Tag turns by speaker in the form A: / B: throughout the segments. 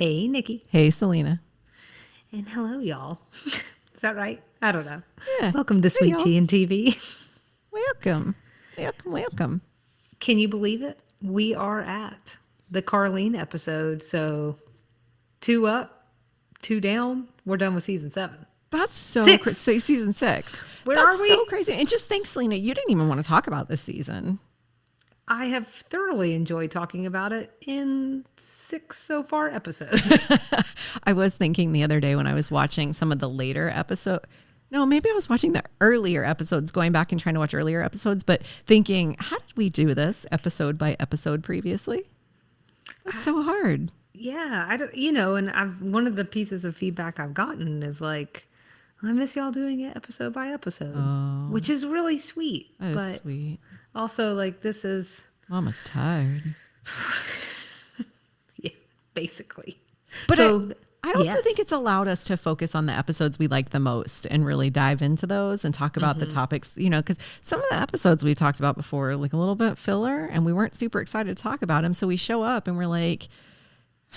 A: Hey, Nikki.
B: Hey, Selena.
A: And hello, y'all. Is that right? I don't know.
B: Yeah.
A: Welcome to
B: Hey,
A: Sweet
B: y'all.
A: Tea and TV.
B: Welcome. Welcome.
A: Can you believe it? We are at the Carlene episode. So 2 up, 2 down. We're done with season 7.
B: That's so
A: Six.
B: crazy. Season 6.
A: Where
B: That's
A: are we?
B: so crazy. And just think, Selena, you didn't even want to talk about this season.
A: I have thoroughly enjoyed talking about it in 6 so far episodes.
B: I was thinking the other day when I was watching some of the later episode. No, maybe I was watching the earlier episodes, going back and trying to watch earlier episodes, but thinking, how did we do this episode by episode previously? That's so hard.
A: Yeah, I don't, and one of the pieces of feedback I've gotten is like, I miss y'all doing it episode by episode, which is really sweet.
B: That
A: but
B: is sweet.
A: Also, like, this is,
B: Mama's tired.
A: yeah, basically.
B: But
A: so,
B: I also
A: yes.
B: think it's allowed us to focus on the episodes we like the most and really dive into those and talk about the topics, because some of the episodes we've talked about before are like a little bit filler and we weren't super excited to talk about them. So we show up and we're like,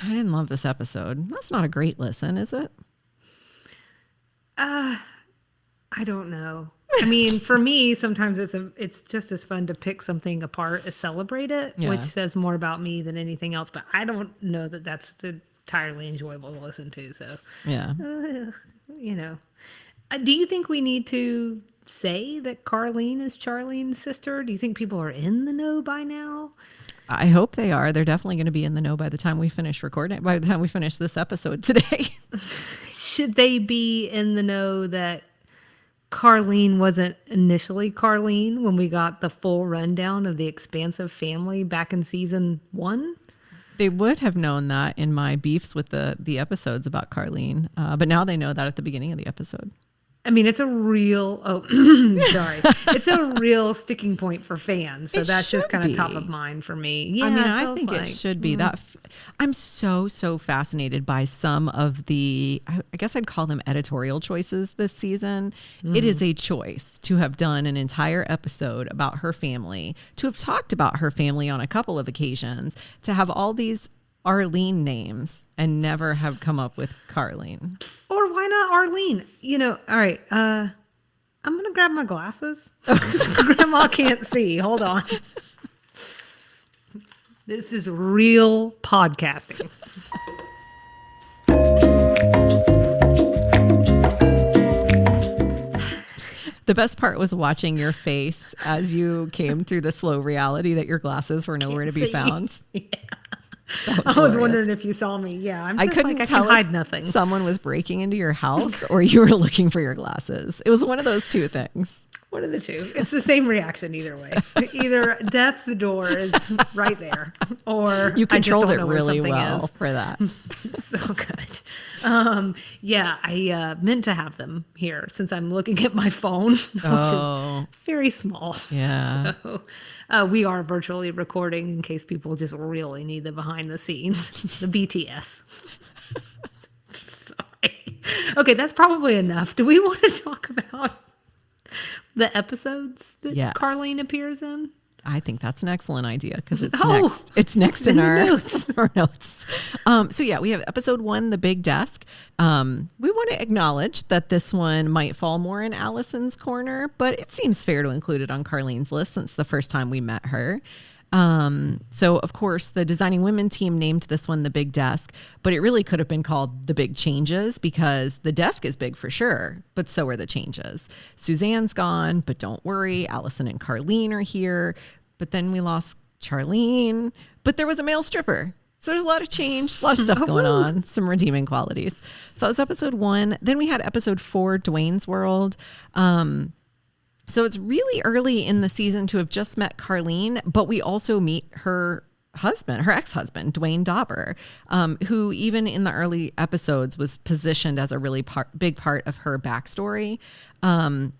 B: I didn't love this episode. That's not a great listen, is it?
A: I don't know. I mean, for me, sometimes it's just as fun to pick something apart as celebrate it,
B: Yeah.
A: which says more about me than anything else. But I don't know that that's entirely enjoyable to listen to. So,
B: Yeah.
A: Do you think we need to say that Carlene is Charlene's sister? Do you think people are in the know by now?
B: I hope they are. They're definitely going to be in the know by the time we finish recording, by the time we finish this episode today.
A: Should they be in the know that Carlene wasn't initially Carlene when we got the full rundown of the expansive family back in season 1?
B: They would have known that in my beefs with the episodes about Carlene, but now they know that at the beginning of the episode.
A: I mean, it's a real, sorry. It's a real sticking point for fans. So that's just kind of top of mind for me. Yeah,
B: I mean, I think it should be that. I'm so fascinated by some of the, I guess I'd call them editorial choices this season. It is a choice to have done an entire episode about her family, to have talked about her family on a couple of occasions, to have all these Arlene names and never have come up with Carlene.
A: Or why not Arlene? All right. I'm going to grab my glasses. Grandma can't see. Hold on. This is real podcasting.
B: The best part was watching your face as you came through the slow reality that your glasses were nowhere to be found.
A: Yeah.
B: Was
A: I was wondering if you saw me. Yeah, I'm just
B: I couldn't
A: I
B: tell
A: can hide nothing.
B: Someone was breaking into your house or you were looking for your glasses. It was one of those two things.
A: One of the two. It's the same reaction either way. Either death's the door is right there, or
B: You controlled
A: I just
B: it
A: don't know where
B: really
A: something
B: well
A: is.
B: for that.
A: So good. Yeah, I meant to have them here since I'm looking at my phone, which is very small.
B: Yeah.
A: So we are virtually recording in case people just really need the behind the scenes, the BTS. Sorry. Okay, that's probably enough. Do we want to talk about the episodes that
B: Yes.
A: Carlene appears in?
B: I think that's an excellent idea because it's
A: Oh,
B: next. It's next in
A: the
B: our
A: notes.
B: our notes. So yeah, we have episode 1, The Big Desk. We want to acknowledge that this one might fall more in Allison's corner, but it seems fair to include it on Carlene's list since the first time we met her. So of course the Designing Women team named this one The Big Desk, but it really could have been called The Big Changes because the desk is big for sure, but so are the changes. Suzanne's gone, but don't worry, Allison and Carlene are here. But then we lost Charlene, but there was a male stripper. So there's a lot of change, a lot of stuff going on, some redeeming qualities. So that was episode 1. Then we had episode 4, Dwayne's World. So it's really early in the season to have just met Carlene, but we also meet her husband, her ex-husband, Dwayne Dobber, who even in the early episodes was positioned as a really big part of her backstory.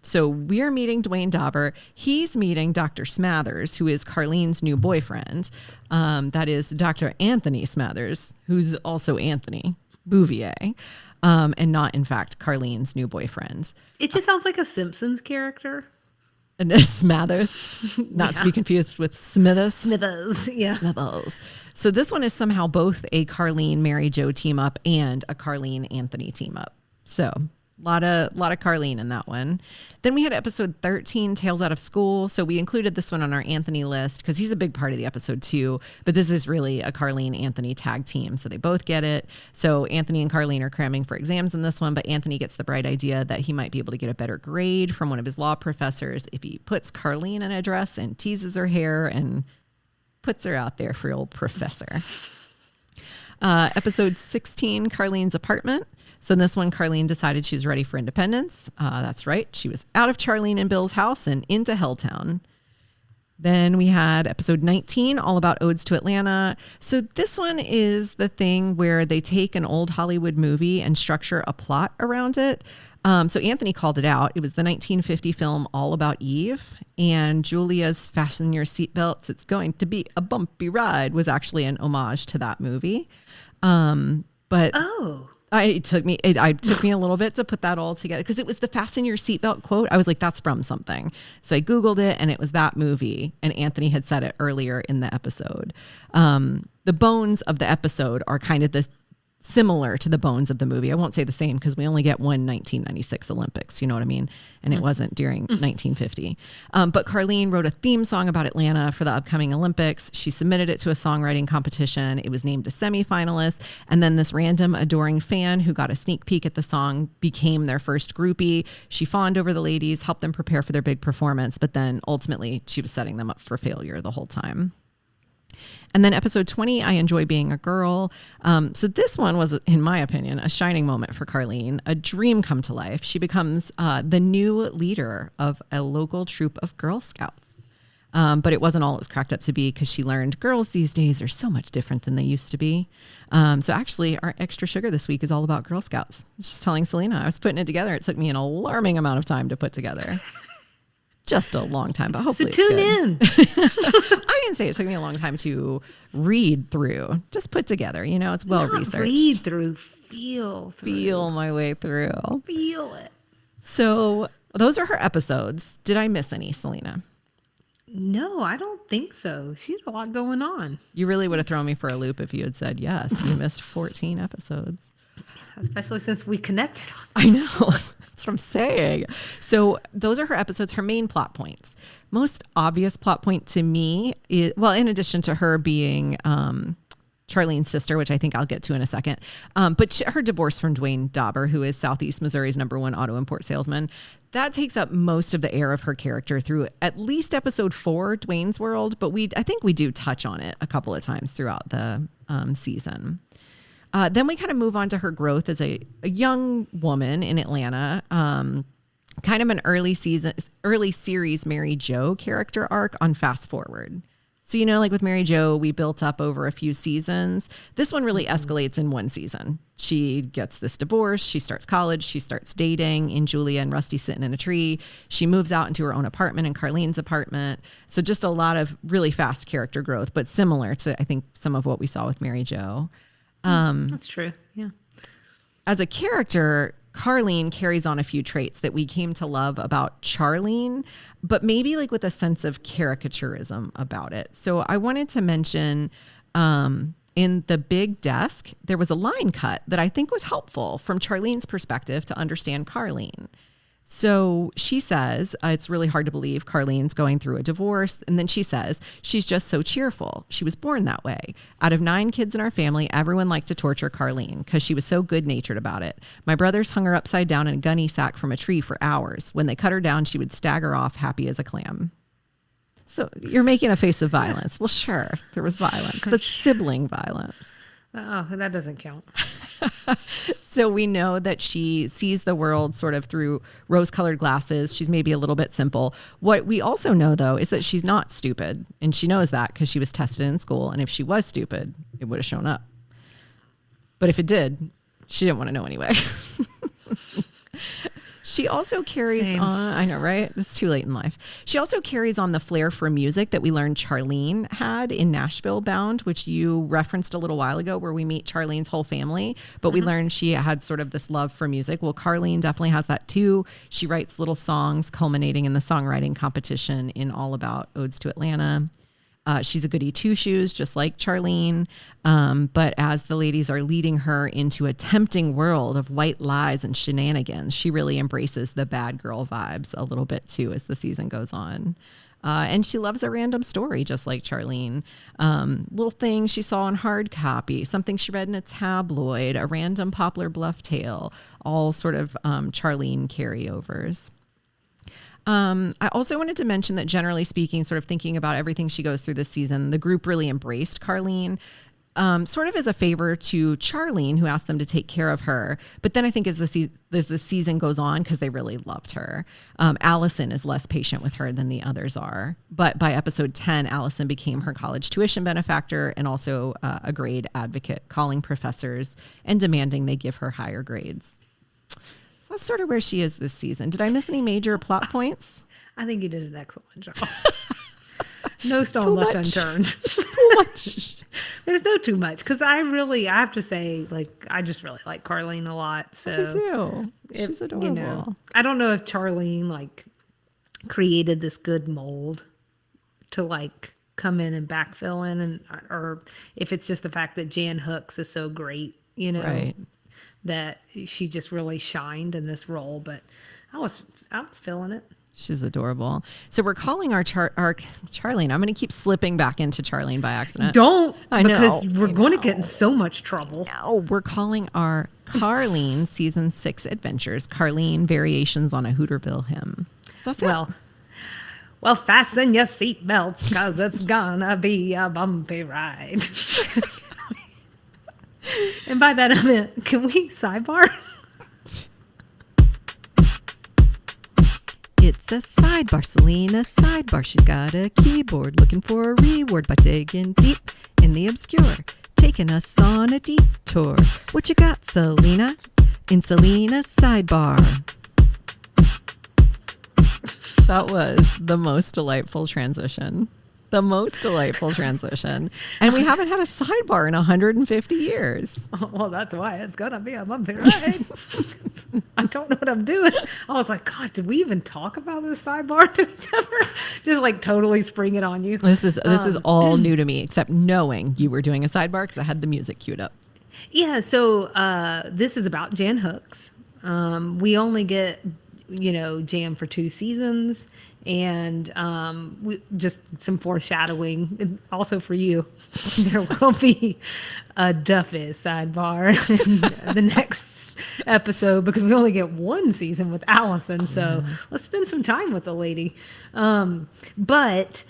B: So we're meeting Dwayne Dobber. He's meeting Dr. Smathers, who is Carlene's new boyfriend. That is Dr. Anthony Smathers, who's also Anthony Bouvier. And not, in fact, Carlene's new boyfriend.
A: It just sounds like a Simpsons character.
B: And then Smathers, not to be confused with Smithers.
A: Smithers, yeah.
B: Smithers. So this one is somehow both a Carlene Mary Jo team up and a Carlene Anthony team up. So a lot of Carlene in that one. Then we had episode 13, Tales Out of School. So we included this one on our Anthony list because he's a big part of the episode too. But this is really a Carlene Anthony tag team. So they both get it. So Anthony and Carlene are cramming for exams in this one, but Anthony gets the bright idea that he might be able to get a better grade from one of his law professors if he puts Carlene in a dress and teases her hair and puts her out there for old professor. Episode 16, Carlene's apartment. So in this one, Carlene decided she's ready for independence. That's right. She was out of Charlene and Bill's house and into Helltown. Then we had episode 19, all about Odes to Atlanta. So this one is the thing where they take an old Hollywood movie and structure a plot around it. So Anthony called it out. It was the 1950 film All About Eve, and Julia's "Fasten Your Seatbelts, It's Going to Be a Bumpy Ride" was actually an homage to that movie. But it took me a little bit to put that all together because it was the "fasten your seatbelt" quote. I was like, that's from something. So I Googled it and it was that movie, and Anthony had said it earlier in the episode. The bones of the episode are kind of similar to the bones of the movie. I won't say the same because we only get one 1996 Olympics, you know what I mean? And it wasn't during 1950. But Carlene wrote a theme song about Atlanta for the upcoming Olympics. She submitted it to a songwriting competition. It was named a semifinalist. And then this random adoring fan who got a sneak peek at the song became their first groupie. She fawned over the ladies, helped them prepare for their big performance, but then ultimately she was setting them up for failure the whole time. And then episode 20, I Enjoy Being a Girl. So this one was, in my opinion, a shining moment for Carlene, a dream come to life. She becomes the new leader of a local troop of Girl Scouts. But it wasn't all it was cracked up to be because she learned girls these days are so much different than they used to be. So actually, our extra sugar this week is all about Girl Scouts. I was just telling Selena, I was putting it together. It took me an alarming amount of time to put together. Just a long time, but hopefully
A: so tune in.
B: I didn't say it took me a long time to read through. Just put together, it's well researched.
A: Read through, feel
B: my way through.
A: Feel it.
B: So those are her episodes. Did I miss any, Selena?
A: No, I don't think so. She's a lot going on.
B: You really would have thrown me for a loop if you had said, yes, you missed 14 episodes.
A: Especially since we connected on
B: I know. That's what I'm saying. So those are her episodes, her main plot points. Most obvious plot point to me is, well, in addition to her being Charlene's sister, which I think I'll get to in a second, but her divorce from Dwayne Dobber, who is Southeast Missouri's #1 auto import salesman, that takes up most of the air of her character through at least episode 4, Dwayne's World, but I think we do touch on it a couple of times throughout the season. Then we kind of move on to her growth as a young woman in Atlanta, kind of an early series Mary Jo character arc on Fast Forward. So, like with Mary Jo, we built up over a few seasons. This one really escalates in one season. She gets this divorce. She starts college. She starts dating in Julia and Rusty sitting in a tree. She moves out into her own apartment and Carlene's apartment. So just a lot of really fast character growth, but similar to, I think, some of what we saw with Mary Jo.
A: That's true. Yeah.
B: As a character, Carlene carries on a few traits that we came to love about Charlene, but maybe like with a sense of caricaturism about it. So I wanted to mention in The Big Desk, there was a line cut that I think was helpful from Charlene's perspective to understand Carlene. So she says, it's really hard to believe Carlene's going through a divorce. And then she says, she's just so cheerful. She was born that way. Out of 9 kids in our family, everyone liked to torture Carlene because she was so good-natured about it. My brothers hung her upside down in a gunny sack from a tree for hours. When they cut her down, she would stagger off happy as a clam. So you're making a face of violence. Well, sure, there was violence, but sibling violence.
A: Oh, that doesn't count.
B: So we know that she sees the world sort of through rose-colored glasses. She's maybe a little bit simple. What we also know, though, is that she's not stupid. And she knows that because she was tested in school. And if she was stupid, it would have shown up. But if it did, she didn't want to know anyway. She also carries
A: Same.
B: on, I know, right? It's too late in life. She also carries on the flair for music that we learned Charlene had in Nashville Bound, which you referenced a little while ago, where we meet Charlene's whole family. But we learned she had sort of this love for music. Well, Carlene definitely has that too. She writes little songs culminating in the songwriting competition in All About Odes to Atlanta. She's a goody two-shoes, just like Charlene. But as the ladies are leading her into a tempting world of white lies and shenanigans, she really embraces the bad girl vibes a little bit too as the season goes on. And she loves a random story, just like Charlene. Little thing she saw in hard copy, something she read in a tabloid, a random Poplar Bluff tale, all sort of Charlene carryovers. I also wanted to mention that generally speaking, sort of thinking about everything she goes through this season, the group really embraced Carlene, sort of as a favor to Charlene, who asked them to take care of her. But then I think as the season goes on, because they really loved her, Allison is less patient with her than the others are. But by episode 10, Allison became her college tuition benefactor and also a grade advocate, calling professors and demanding they give her higher grades. That's sort of where she is this season. Did I miss any major plot points?
A: I think you did an excellent job. No stone left unturned.
B: Too much.
A: There's no too much, because I have to say, like, I just really like Carlene a lot. So
B: I do. She's adorable.
A: You know, I don't know if Charlene like created this good mold to like come in and backfill in, and or if it's just the fact that Jan Hooks is so great, you know.
B: Right.
A: That she just really shined in this role, but I was feeling it.
B: She's adorable. So we're calling our Charlene. I'm going to keep slipping back into Charlene by accident.
A: Don't,
B: I know.
A: because we're going to get in so much trouble.
B: No, we're calling our Carlene season 6 adventures Carlene Variations on a Hooterville Hymn. That's it.
A: Well, fasten your seatbelts, because it's gonna be a bumpy ride. And by that I meant, can we sidebar?
B: It's a sidebar, Selena, sidebar. She's got a keyboard looking for a reward by digging deep in the obscure, taking us on a detour. What you got, Selena? In Selena's sidebar. That was the most delightful transition. The most delightful transition. And we haven't had a sidebar in 150 years.
A: Oh, well, that's why it's going to be a bumpy ride. I don't know what I'm doing. I was like, God, did we even talk about this sidebar to each other? Just like totally spring it on you.
B: This is all new to me, except knowing you were doing a sidebar because I had the music queued up.
A: Yeah, so this is about Jan Hooks. We only get, Jan for 2 seasons. And we just some foreshadowing, and also for you. There will be a Duffy sidebar in the next episode, because we only get 1 season with Allison. So let's spend some time with the lady. But,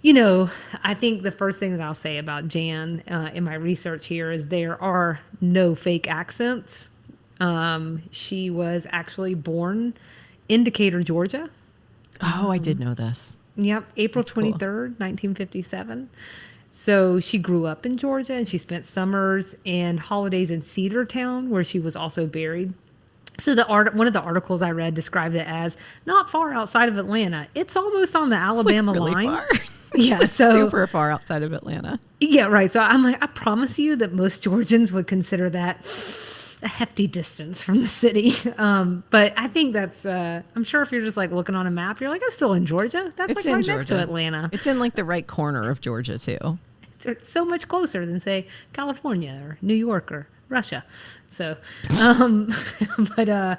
A: I think the first thing that I'll say about Jan in my research here is there are no fake accents. She was actually born in Decatur, Georgia.
B: Oh, I did know this.
A: Yep, April 23rd, 1957. So she grew up in Georgia, and she spent summers and holidays in Cedartown, where she was also buried. So one of the articles I read described it as not far outside of Atlanta. It's almost on the Alabama
B: really
A: line.
B: Far.
A: Yeah,
B: it's
A: so
B: super far outside of Atlanta.
A: Yeah, right. So I'm like, I promise you that most Georgians would consider that a hefty distance from the city. But I think that's, I'm sure if you're just like looking on a map, you're like, it's still in Georgia. That's
B: It's
A: like
B: in
A: right
B: Georgia.
A: next to Atlanta.
B: It's in like the right corner of Georgia too.
A: It's so much closer than, say, California or New York or Russia. So, but I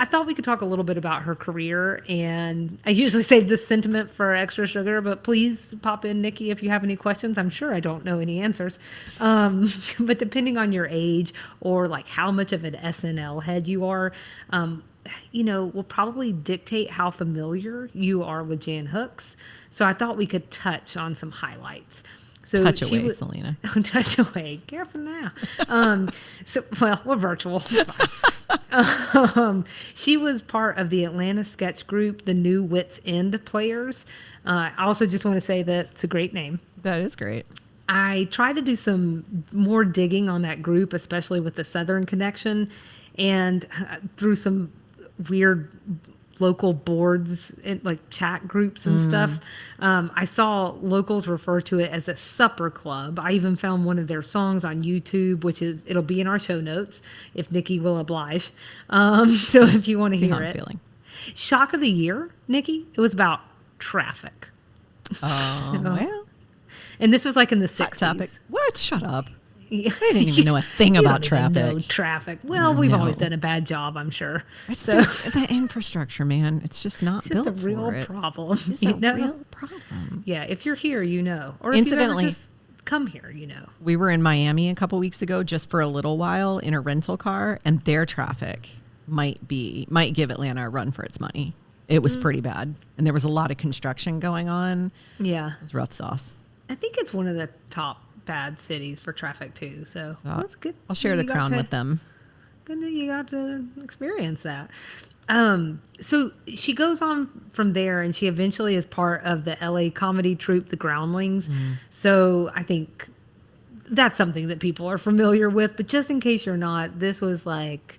A: thought we could talk a little bit about her career, and I usually save this sentiment for extra sugar, but please pop in, Nikki, if you have any questions. I'm sure I don't know any answers. But depending on your age or like how much of an SNL head you are, will probably dictate how familiar you are with Jan Hooks. So I thought we could touch on some highlights. So
B: Touch away, Selena.
A: Touch away. Careful now. We're virtual. It's fine. She was part of the Atlanta sketch group, the New Wits End Players. I also just want to say that it's a great name.
B: That is great.
A: I tried to do some more digging on that group, especially with the Southern connection, and through some weird local boards and like chat groups and stuff. I saw locals refer to it as a supper club. I even found one of their songs on YouTube, which it'll be in our show notes if Nikki will oblige. So if you want to hear it.
B: Feeling.
A: Shock of the year, Nikki, it was about traffic.
B: Oh, well.
A: And this was like in the 60s.
B: Hot topic. What? Shut up.
A: Yeah.
B: I didn't even know a thing
A: You
B: about
A: don't even
B: traffic.
A: know traffic. Well, we've always done a bad job, I'm sure.
B: It's
A: So
B: the infrastructure, man. It's just not
A: it's just
B: built
A: a real
B: for it.
A: problem.
B: It's
A: you
B: a
A: know?
B: real problem.
A: Yeah, if you're here, you know. Or if
B: Incidentally-
A: you ever just come here, you know.
B: We were in Miami a couple weeks ago just for a little while in a rental car, and their traffic might give Atlanta a run for its money. It was pretty bad. And there was a lot of construction going on.
A: Yeah.
B: It was rough sauce.
A: I think it's one of the top bad cities for traffic too. So that's good.
B: I'll share the
A: You got
B: crown
A: to-
B: with them.
A: Good that you got to experience that. So she goes on from there, and she eventually is part of the LA comedy troupe, The Groundlings. So I think that's something that people are familiar with. But just in case you're not, this was like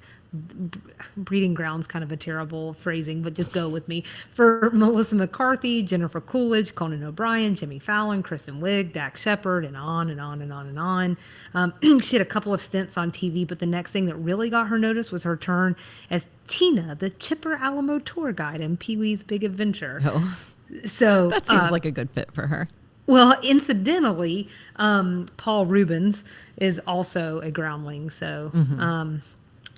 A: breeding grounds, kind of a terrible phrasing, but just go with me. For Melissa McCarthy, Jennifer Coolidge, Conan O'Brien, Jimmy Fallon, Kristen Wiig, Dax Shepard, and on and on and on and on. She had a couple of stints on TV, but the next thing that really got her notice was her turn as Tina, the Chipper Alamo tour guide in Pee-wee's Big Adventure.
B: Oh,
A: So
B: that seems like a good fit for her.
A: well, incidentally, Paul Rubens is also a groundling. So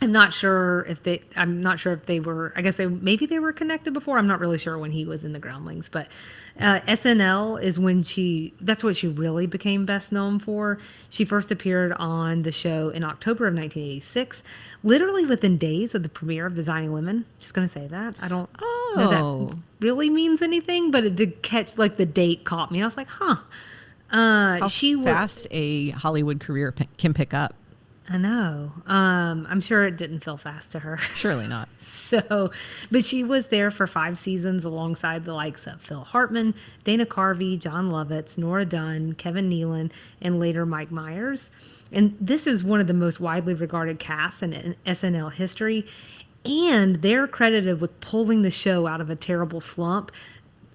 A: I'm not sure if they were. I guess maybe they were connected before. I'm not really sure when he was in the Groundlings, but SNL is when that's what she really became best known for. She first appeared on the show in October of 1986, literally within days of the premiere of Designing Women. Just gonna say that. I don't know that really means anything, but it did catch, like, the date caught me. I was like, huh.
B: How fast a Hollywood career can pick up.
A: I know. I'm sure it didn't feel fast to her.
B: Surely not.
A: So, but she was there for 5 seasons alongside the likes of Phil Hartman, Dana Carvey, John Lovitz, Nora Dunn, Kevin Nealon, and later Mike Myers. And this is one of the most widely regarded casts in SNL history. And they're credited with pulling the show out of a terrible slump.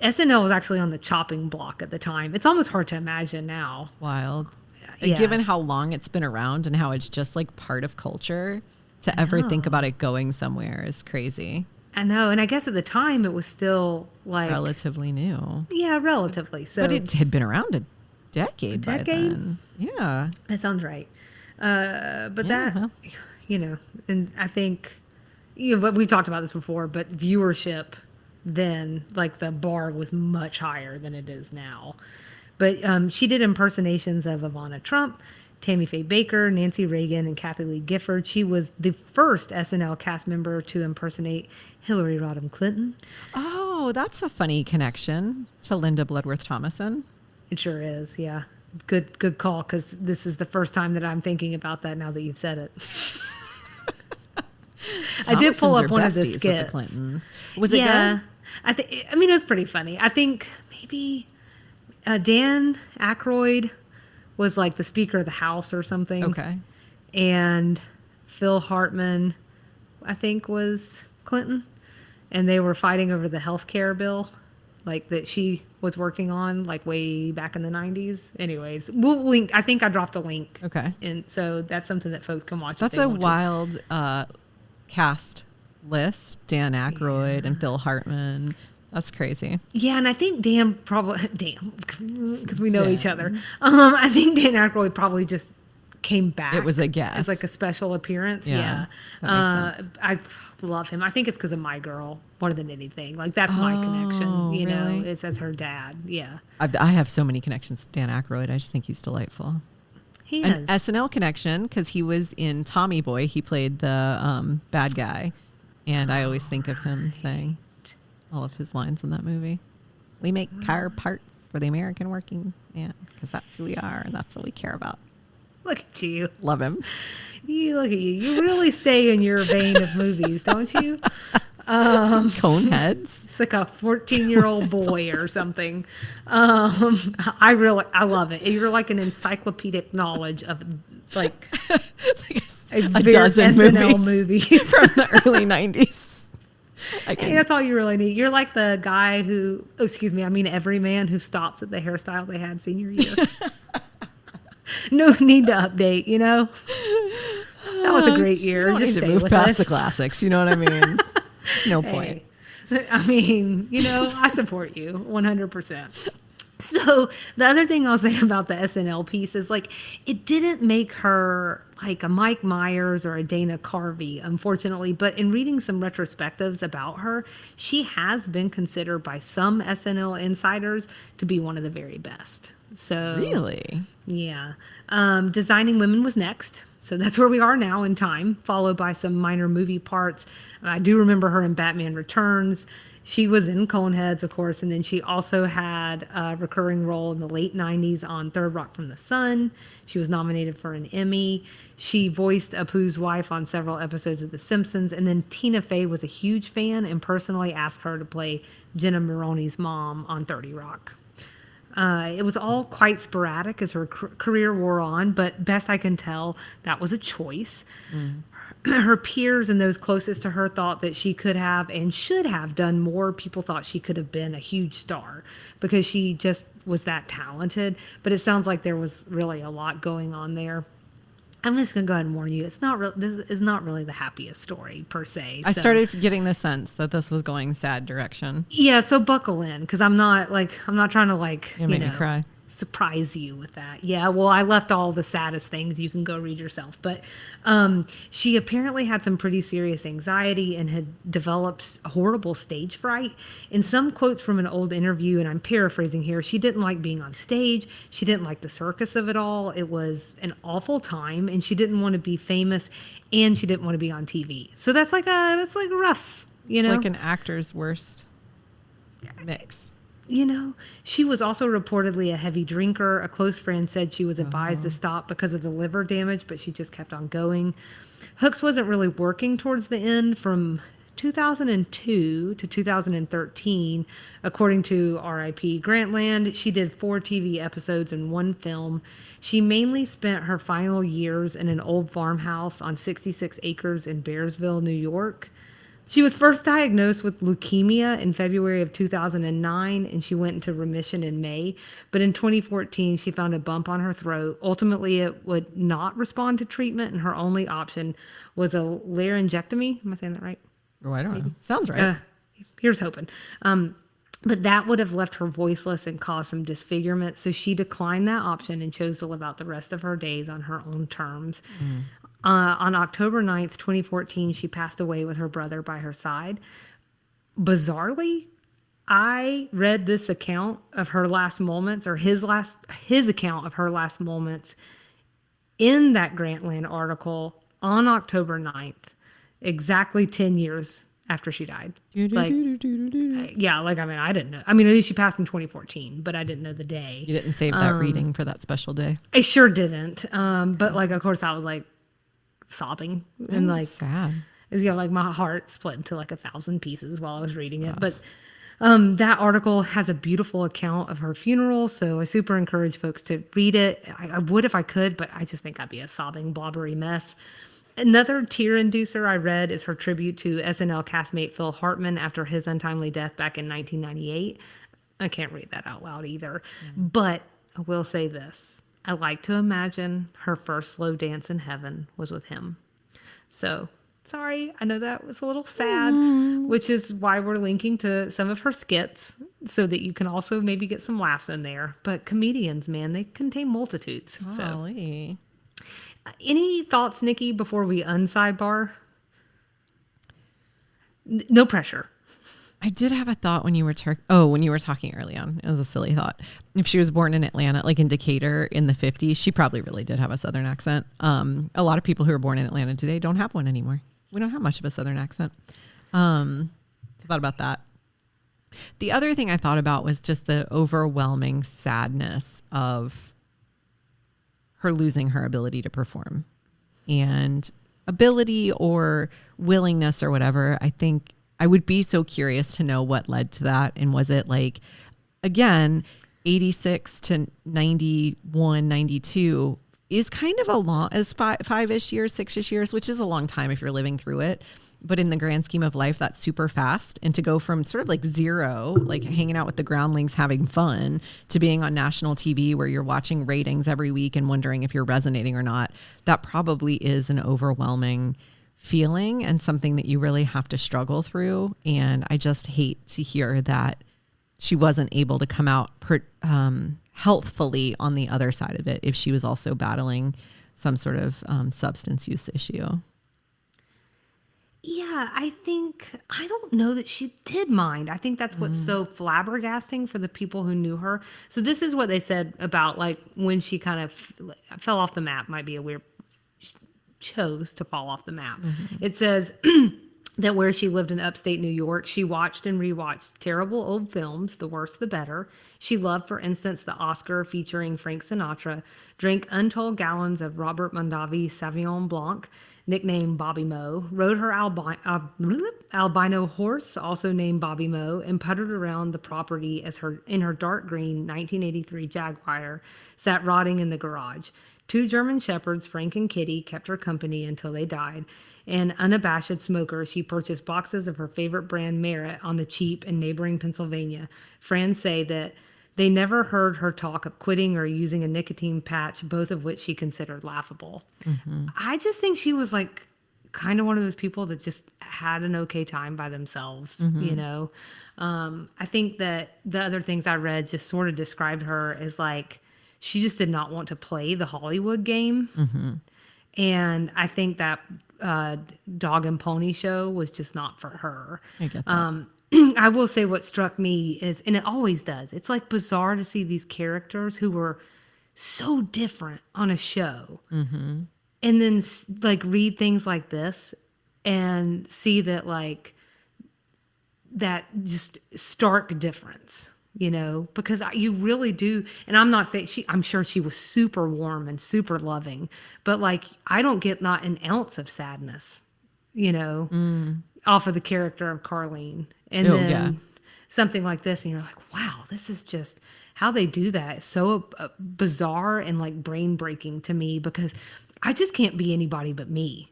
A: SNL was actually on the chopping block at the time. It's almost hard to imagine now.
B: Wild.
A: Yes.
B: Given how long it's been around and how it's just like part of culture, to ever think about it going somewhere is crazy.
A: I know. And I guess at the time it was still like
B: Relatively new.
A: Yeah, relatively. So,
B: But it had been around a decade by
A: decade?
B: then. Yeah.
A: that sounds right. But that, you know, and I think, but we've talked about this before, but viewership then, like, the bar was much higher than it is now. But she did impersonations of Ivana Trump, Tammy Faye Baker, Nancy Reagan, and Kathy Lee Gifford. She was the first SNL cast member to impersonate Hillary Rodham Clinton.
B: Oh, that's a funny connection to Linda Bloodworth Thomason.
A: It sure is, yeah. Good call, because this is the first time that I'm thinking about that now that you've said it. I did pull up one of the skits.
B: With the Clintons. Was it good?
A: I mean, it was pretty funny. I think maybe Dan Aykroyd was like the Speaker of the House or something.
B: Okay.
A: And Phil Hartman, I think, was Clinton. And they were fighting over the health care bill, like, that she was working on, like, way back in the 90s. Anyways, we'll link. I think I dropped a link.
B: Okay.
A: And so that's something that folks can watch. if
B: That's
A: they
B: a
A: want to.
B: wild cast list. Dan Aykroyd and Phil Hartman. That's crazy.
A: Yeah, and I think Dan, because we know
B: Dan.
A: each other. I think Dan Aykroyd probably just came back.
B: It was a guest.
A: As like a special appearance.
B: Yeah,
A: Yeah.
B: that makes sense.
A: I love him. I think it's because of My Girl more than anything. Like, that's my connection. You know,
B: really?
A: it's as her dad. Yeah.
B: I have so many connections to Dan Aykroyd. I just think he's delightful.
A: He
B: An
A: is.
B: SNL connection because he was in Tommy Boy. He played the bad guy. And I always think of him saying all of his lines in that movie. We make car parts for the American working man because that's who we are and that's what we care about.
A: Look at you.
B: Love him.
A: Look at you. You really stay in your vein of movies, don't you?
B: Coneheads.
A: It's like a 14-year-old boy or something. I love it. You're like an encyclopedic knowledge of, like,
B: a dozen
A: SNL
B: movies
A: movies.
B: from the early 90s.
A: Hey, that's all you really need. You're like the guy who, oh, excuse me, I mean every man who stops at the hairstyle they had senior year. No need to update, you know? That was a great year.
B: You don't
A: Just
B: need to
A: stay
B: move
A: with
B: past
A: us.
B: the classics. You know what I mean? No point.
A: Hey, I mean, you know, I support you 100%. So the other thing I'll say about the SNL piece is like, it didn't make her like a Mike Myers or a Dana Carvey, unfortunately. But in reading some retrospectives about her, she has been considered by some SNL insiders to be one of the very best. So
B: Really?
A: yeah. Designing Women was next. So that's where we are now in time, followed by some minor movie parts. I do remember her in Batman Returns. She was in Coneheads, of course, and then she also had a recurring role in the late 90s on Third Rock from the Sun. She was nominated for an Emmy. She voiced Apu's wife on several episodes of The Simpsons, and then Tina Fey was a huge fan and personally asked her to play Jenna Maroney's mom on 30 Rock. It was all quite sporadic as her career wore on, but best I can tell, that was a choice. Her peers and those closest to her thought that she could have and should have done more. People thought she could have been a huge star because she just was that talented. But it sounds like there was really a lot going on there. I'm just gonna go ahead and warn you. It's not real. This is not really the happiest story per se.
B: I
A: so-
B: started getting the sense that this was going sad direction.
A: Yeah, so buckle in because I'm not trying to
B: You made me cry.
A: surprise you with that. Yeah, well, I left all the saddest things. You can go read yourself. But she apparently had some pretty serious anxiety and had developed horrible stage fright. In some quotes from an old interview, and I'm paraphrasing here, she didn't like being on stage. She didn't like the circus of it all. It was an awful time, and she didn't want to be famous, and she didn't want to be on TV. So that's like rough, you know?
B: It's like an actor's worst mix.
A: You know, she was also reportedly a heavy drinker. A close friend said she was advised to stop because of the liver damage, but she just kept on going. Hooks wasn't really working towards the end from 2002 to 2013, according to RIP Grantland. She did 4 TV episodes and 1 film. She mainly spent her final years in an old farmhouse on 66 acres in Bearsville, New York. She was first diagnosed with leukemia in February of 2009, and she went into remission in May. But in 2014, she found a bump on her throat. Ultimately, it would not respond to treatment, and her only option was a laryngectomy. Am I saying that right?
B: Oh, I don't know. Sounds right.
A: Here's hoping. But that would have left her voiceless and caused some disfigurement. So she declined that option and chose to live out the rest of her days on her own terms. On October 9th, 2014, she passed away with her brother by her side. Bizarrely, I read this account of her last moments, or his account of her last moments in that Grantland article on October 9th, exactly 10 years after she died. I didn't know. I mean, at least she passed in 2014, but I didn't know the day.
B: You didn't save that reading for that special day.
A: I sure didn't. But of course, I was sobbing and
B: sad.
A: My heart split into 1,000 pieces while I was reading it. But that article has a beautiful account of her funeral, so I super encourage folks to read it. I would if I could, but I just think I'd be a sobbing, blobbery mess. Another tear inducer I read is her tribute to SNL castmate Phil Hartman after his untimely death back in 1998. I can't read that out loud either, but I will say this. I like to imagine her first slow dance in heaven was with him. So, sorry, I know that was a little sad, which is why we're linking to some of her skits so that you can also maybe get some laughs in there. But comedians, man, they contain multitudes.
B: Golly.
A: So, any thoughts, Nikki, before we unsidebar? No pressure.
B: I did have a thought when you were when you were talking early on. It was a silly thought. If she was born in Atlanta, like in Decatur in the 50s, she probably really did have a Southern accent. A lot of people who are born in Atlanta today don't have one anymore. We don't have much of a Southern accent. I thought about that. The other thing I thought about was just the overwhelming sadness of her losing her ability to perform, and ability or willingness or whatever. I think I would be so curious to know what led to that. And was it again, 86 to 91, 92 is kind of a long, as 5-ish years, 6-ish years, which is a long time if you're living through it. But in the grand scheme of life, that's super fast. And to go from sort of like zero, like hanging out with the groundlings, having fun, to being on national TV where you're watching ratings every week and wondering if you're resonating or not, that probably is an overwhelming feeling and something that you really have to struggle through. And I just hate to hear that she wasn't able to come out healthfully on the other side of it if she was also battling some sort of substance use issue.
A: Yeah, I don't know that she did mind. I think that's what's so flabbergasting for the people who knew her. So this is what they said about like when she kind of fell off the map, might be a weird, chose to fall off the map. It says that where she lived in upstate New York, she watched and rewatched terrible old films, the worse the better. She loved, for instance, the Oscar featuring Frank Sinatra, drank untold gallons of Robert Mondavi Sauvignon Blanc, nicknamed Bobby Mo, rode her albino horse, also named Bobby Mo, and puttered around the property in her dark green 1983 Jaguar, sat rotting in the garage. 2 German shepherds, Frank and Kitty, kept her company until they died. An unabashed smoker, she purchased boxes of her favorite brand Merit on the cheap in neighboring Pennsylvania. Friends say that they never heard her talk of quitting or using a nicotine patch, both of which she considered laughable. I just think she was like kind of one of those people that just had an okay time by themselves, you know? I think that the other things I read just sort of described her as like, she just did not want to play the Hollywood game. And I think that Dog and Pony show was just not for her.
B: I get that.
A: I will say what struck me is, and it always does, it's like bizarre to see these characters who were so different on a show. And then like read things like this and see that like that just stark difference. You know, because you really do. And I'm not saying I'm sure she was super warm and super loving, but like, I don't get not an ounce of sadness, you know, off of the character of Carlene. And then something like this, and you're like, wow, this is just how they do that. It's so bizarre and like brain breaking to me, because I just can't be anybody but me.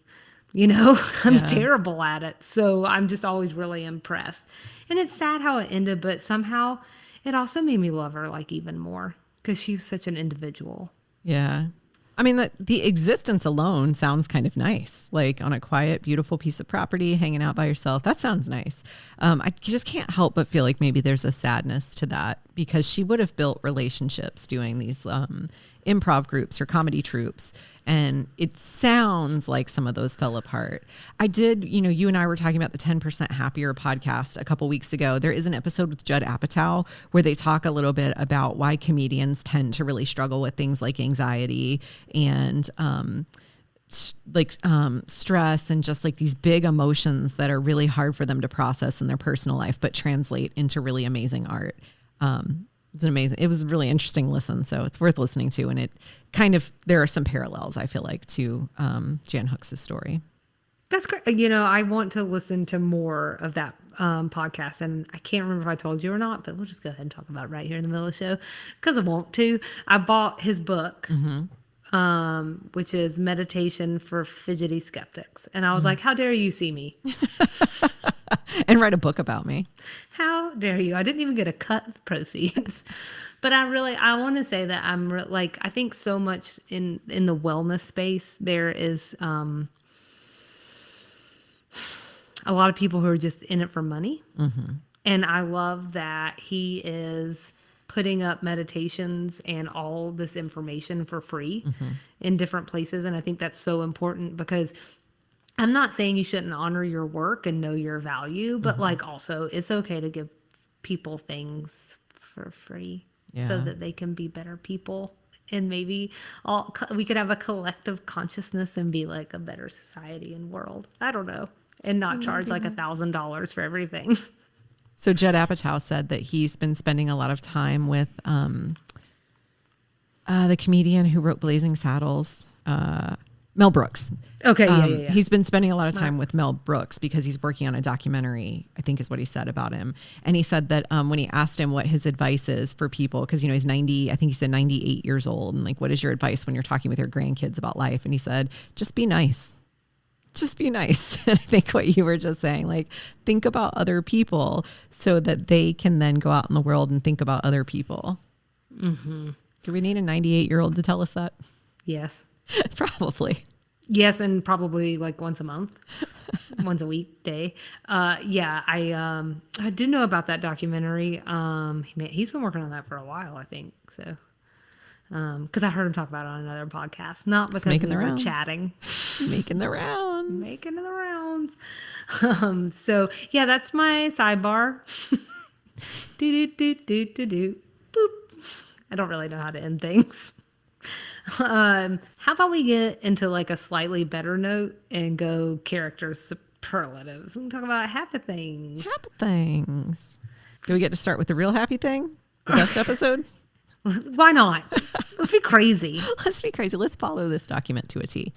A: You know, I'm terrible at it. So I'm just always really impressed. And it's sad how it ended, but somehow it also made me love her like even more, because she's such an individual.
B: Yeah. I mean, the existence alone sounds kind of nice, like on a quiet, beautiful piece of property, hanging out by yourself. That sounds nice. I just can't help but feel like maybe there's a sadness to that, because she would have built relationships doing these improv groups or comedy troupes. And it sounds like some of those fell apart. I did, you know, you and I were talking about the 10% Happier podcast a couple weeks ago. There is an episode with Judd Apatow where they talk a little bit about why comedians tend to really struggle with things like anxiety and stress and just like these big emotions that are really hard for them to process in their personal life, but translate into really amazing art. It was a really interesting listen. So it's worth listening to. And it kind of, there are some parallels, I feel like, to Jan Hooks' story.
A: That's great. You know, I want to listen to more of that podcast. And I can't remember if I told you or not, but we'll just go ahead and talk about it right here in the middle of the show, because I want to. I bought his book, which is Meditation for Fidgety Skeptics. And I was like, how dare you see me?
B: And write a book about me.
A: How dare you? I didn't even get a cut of the proceeds. But I want to say that I think so much in the wellness space, there is a lot of people who are just in it for money. And I love that he is putting up meditations and all this information for free in different places. And I think that's so important, because I'm not saying you shouldn't honor your work and know your value, but like also it's okay to give people things for free so that they can be better people. And maybe we could have a collective consciousness and be like a better society and world. I don't know. And not charge like $1,000 for everything.
B: So Judd Apatow said that he's been spending a lot of time with the comedian who wrote Blazing Saddles, Mel Brooks.
A: Okay, yeah.
B: He's been spending a lot of time with Mel Brooks because he's working on a documentary, I think is what he said about him. And he said that when he asked him what his advice is for people, because, you know, he's 90, I think he said 98 years old. And like, what is your advice when you're talking with your grandkids about life? And he said, just be nice. just be nice. And I think what you were just saying, like, think about other people so that they can then go out in the world and think about other people. Mm-hmm. Do we need a 98-year-old to tell us that?
A: Yes.
B: Probably.
A: Yes, and probably like once a month, once a weekday. Yeah, I did know about that documentary. He's been working on that for a while, I think. So, because I heard him talk about it on another podcast, not because we were chatting.
B: Making the rounds.
A: Making the rounds. So yeah, that's my sidebar. Do. Boop. I don't really know how to end things. How about we get into like a slightly better note and go character superlatives? We can talk about happy things.
B: Happy things. Do we get to start with the real happy thing? The best episode?
A: Why not? Let's be crazy.
B: Let's be crazy. Let's follow this document to a T.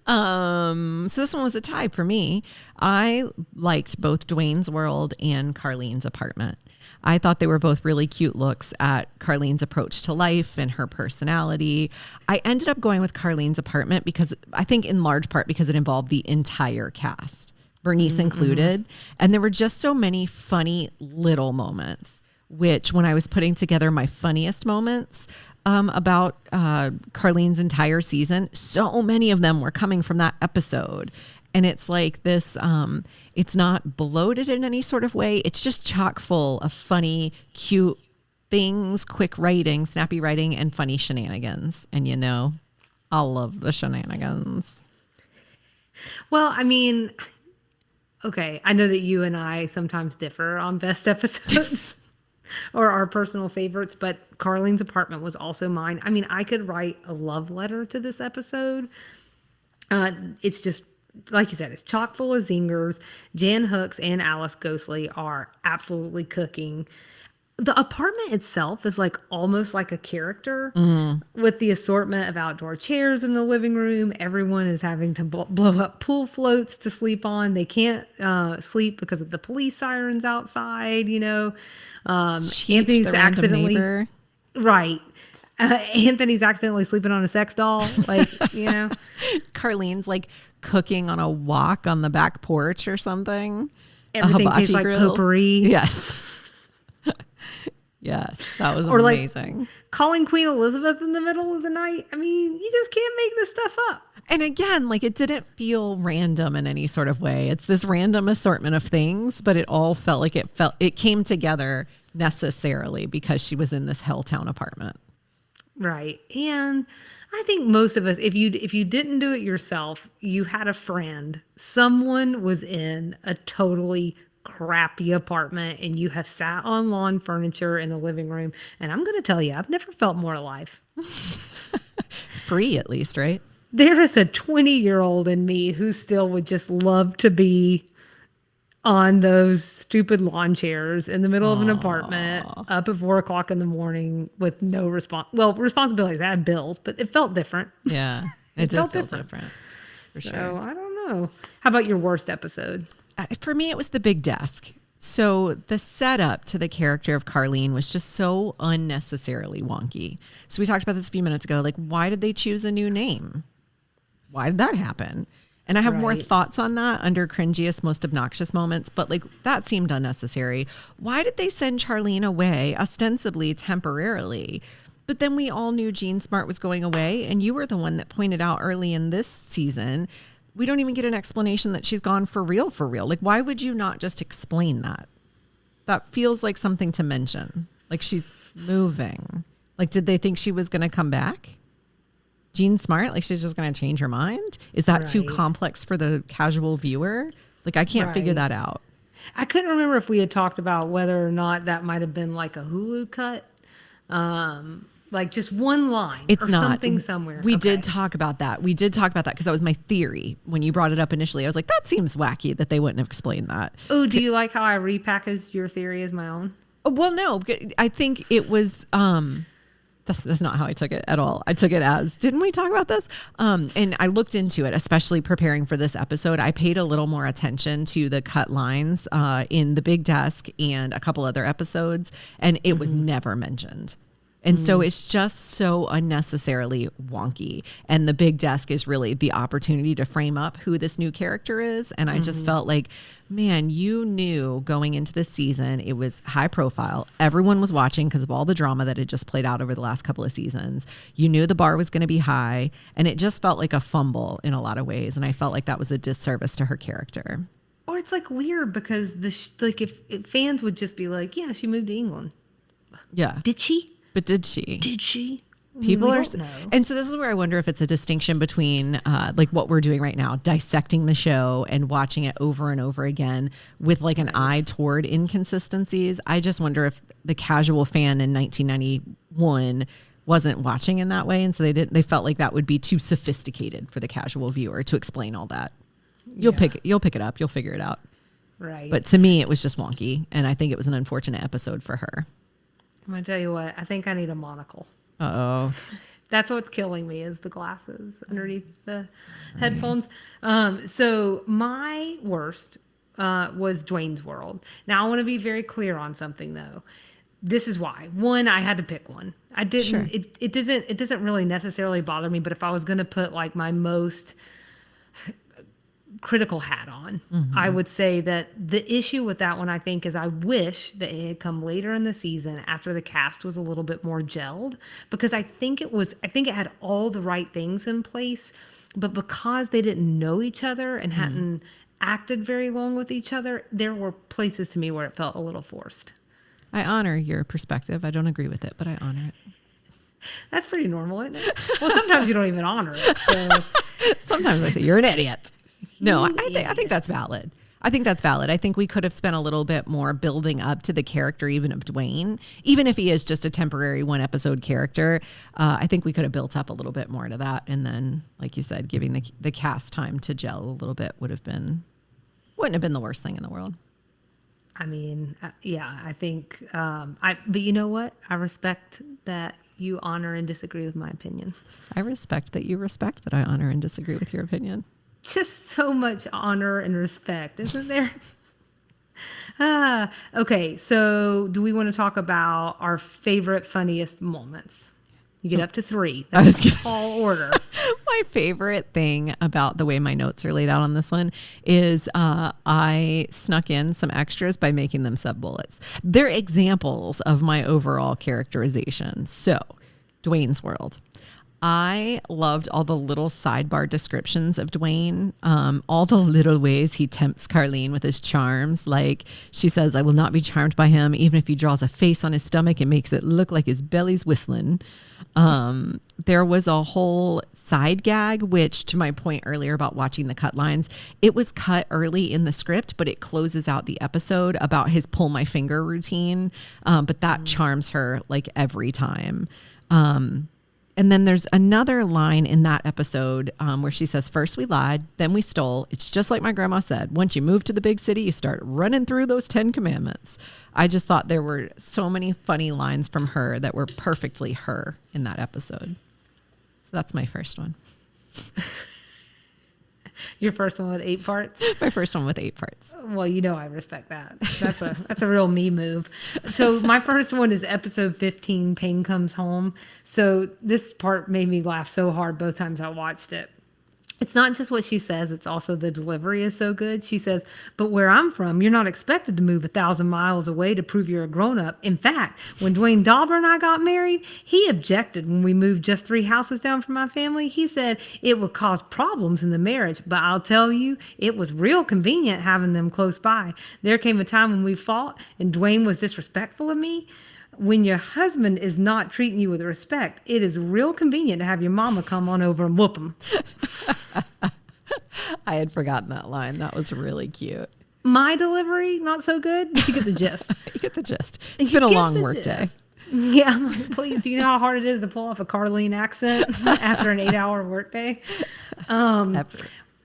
B: So this one was a tie for me. I liked both Dwayne's World and Carlene's apartment. I thought they were both really cute looks at Carlene's approach to life and her personality. I ended up going with Carlene's apartment because I think in large part because it involved the entire cast, Bernice included. And there were just so many funny little moments, which when I was putting together my funniest moments about Carlene's entire season, so many of them were coming from that episode. And it's like this, it's not bloated in any sort of way. It's just chock full of funny, cute things, quick writing, snappy writing, and funny shenanigans. And you know, I love the shenanigans.
A: Well, I mean, okay, I know that you and I sometimes differ on best episodes or our personal favorites, but Carlene's apartment was also mine. I mean, I could write a love letter to this episode. It's just, like you said, it's chock full of zingers. Jan Hooks and Alice Ghostly are absolutely cooking. The apartment itself is like almost like a character with the assortment of outdoor chairs in the living room. Everyone is having to blow up pool floats to sleep on. They can't sleep because of the police sirens outside, you know. Anthony's accidentally right. Anthony's accidentally sleeping on a sex doll, like, you know.
B: Carlene's like cooking on a wok on the back porch or something.
A: Everything tastes like potpourri.
B: Yes. Yes, that was
A: or
B: amazing.
A: Like calling Queen Elizabeth in the middle of the night. I mean, you just can't make this stuff up.
B: And again, like, it didn't feel random in any sort of way. It's this random assortment of things, but it all felt like it came together necessarily because she was in this Helltown apartment.
A: Right. And I think most of us, if you didn't do it yourself, you had a friend, someone was in a totally crappy apartment and you have sat on lawn furniture in the living room. And I'm going to tell you, I've never felt more alive.
B: Free, at least, right?
A: There is a 20-year-old in me who still would just love to be on those stupid lawn chairs in the middle of an apartment up at 4:00 in the morning with no responsibilities. I had bills, but it felt different.
B: Yeah, it felt different. For
A: so,
B: sure.
A: I don't know. How about your worst episode?
B: For me, it was the big desk. So the setup to the character of Carlene was just so unnecessarily wonky. So we talked about this a few minutes ago. Like, why did they choose a new name? Why did that happen? And I have more thoughts on that under cringiest, most obnoxious moments, but like that seemed unnecessary. Why did they send Charlene away, ostensibly temporarily? But then we all knew Jean Smart was going away, and you were the one that pointed out early in this season, we don't even get an explanation that she's gone for real, for real. Like, why would you not just explain that? That feels like something to mention. Like, she's moving. Like, did they think she was going to come back? Jean Smart, like she's just going to change her mind? Is that too complex for the casual viewer? Like, I can't figure that out.
A: I couldn't remember if we had talked about whether or not that might have been like a Hulu cut. Like just one line something somewhere.
B: We did talk about that. Because that was my theory. When you brought it up initially, I was like, that seems wacky that they wouldn't have explained that.
A: Oh, do you like how I repackaged your theory as my own?
B: Well, no, I think it was... That's not how I took it at all. I took it as, didn't we talk about this? And I looked into it, especially preparing for this episode. I paid a little more attention to the cut lines in The Big Desk and a couple other episodes, and it was never mentioned. And so it's just so unnecessarily wonky. And the big desk is really the opportunity to frame up who this new character is. And I just felt like, man, you knew going into this season, it was high profile. Everyone was watching because of all the drama that had just played out over the last couple of seasons. You knew the bar was going to be high. And it just felt like a fumble in a lot of ways. And I felt like that was a disservice to her character.
A: Or it's like weird because if fans would just be like, yeah, she moved to England.
B: Yeah.
A: Did she?
B: But did she?
A: Did she?
B: People
A: We
B: are,
A: don't know.
B: and so this is where I wonder if it's a distinction between like what we're doing right now, dissecting the show and watching it over and over again with like an eye toward inconsistencies. I just wonder if the casual fan in 1991 wasn't watching in that way, and so they felt like that would be too sophisticated for the casual viewer to explain all that. You'll pick it up, you'll figure it out.
A: Right.
B: But to me, it was just wonky, and I think it was an unfortunate episode for her.
A: I'm going to tell you what, I think I need a monocle.
B: Uh-oh.
A: That's what's killing me is the glasses underneath the headphones. So my worst was Dwayne's World. Now I want to be very clear on something though. This is why. One, I had to pick one. I didn't.
B: Sure.
A: It doesn't really necessarily bother me, but if I was going to put like my most critical hat on, I would say that the issue with that one, I think, is I wish that it had come later in the season after the cast was a little bit more gelled, because I think it had all the right things in place, but because they didn't know each other and hadn't acted very long with each other, there were places to me where it felt a little forced.
B: I honor your perspective. I don't agree with it, but I honor it.
A: That's pretty normal, isn't it? Well, sometimes you don't even honor it. So.
B: Sometimes I say, you're an idiot. No, I think that's valid. I think we could have spent a little bit more building up to the character even of Dwayne. Even if he is just a temporary one episode character, I think we could have built up a little bit more to that. And then, like you said, giving the cast time to gel a little bit wouldn't have been the worst thing in the world.
A: I mean, yeah, I think, but you know what? I respect that you honor and disagree with my opinion.
B: I respect that you respect that I honor and disagree with your opinion.
A: Just so much honor and respect, isn't there? Okay, so do we want to talk about our favorite, funniest moments? You get up to 3. That's a tall order.
B: My favorite thing about the way my notes are laid out on this one is I snuck in some extras by making them sub-bullets. They're examples of my overall characterization. So, Dwayne's World. I loved all the little sidebar descriptions of Dwayne, all the little ways he tempts Carlene with his charms. Like she says, I will not be charmed by him, even if he draws a face on his stomach and makes it look like his belly's whistling. There was a whole side gag, which to my point earlier about watching the cut lines, it was cut early in the script, but it closes out the episode about his pull my finger routine. But that charms her like every time. And then there's another line in that episode where she says, first we lied, then we stole. It's just like my grandma said. Once you move to the big city, you start running through those 10 commandments. I just thought there were so many funny lines from her that were perfectly her in that episode. So that's my first one.
A: Your first one with 8 parts?
B: My first one with 8 parts.
A: Well, you know I respect that. That's a real me move. So my first one is episode 15, Pain Comes Home. So this part made me laugh so hard both times I watched it. It's not just what she says, it's also the delivery is so good. She says, but where I'm from, you're not expected to move 1,000 miles away to prove you're a grown-up. In fact, when Dwayne Dobber and I got married, he objected when we moved just 3 houses down from my family. He said it would cause problems in the marriage, but I'll tell you, it was real convenient having them close by. There came a time when we fought and Dwayne was disrespectful of me. When your husband is not treating you with respect, it is real convenient to have your mama come on over and whoop him.
B: I had forgotten that line. That was really cute.
A: My delivery, not so good, but you get the gist.
B: You get the gist. It's been a long work day.
A: Yeah, I'm like, please, do you know how hard it is to pull off a Carlene accent after an 8-hour workday?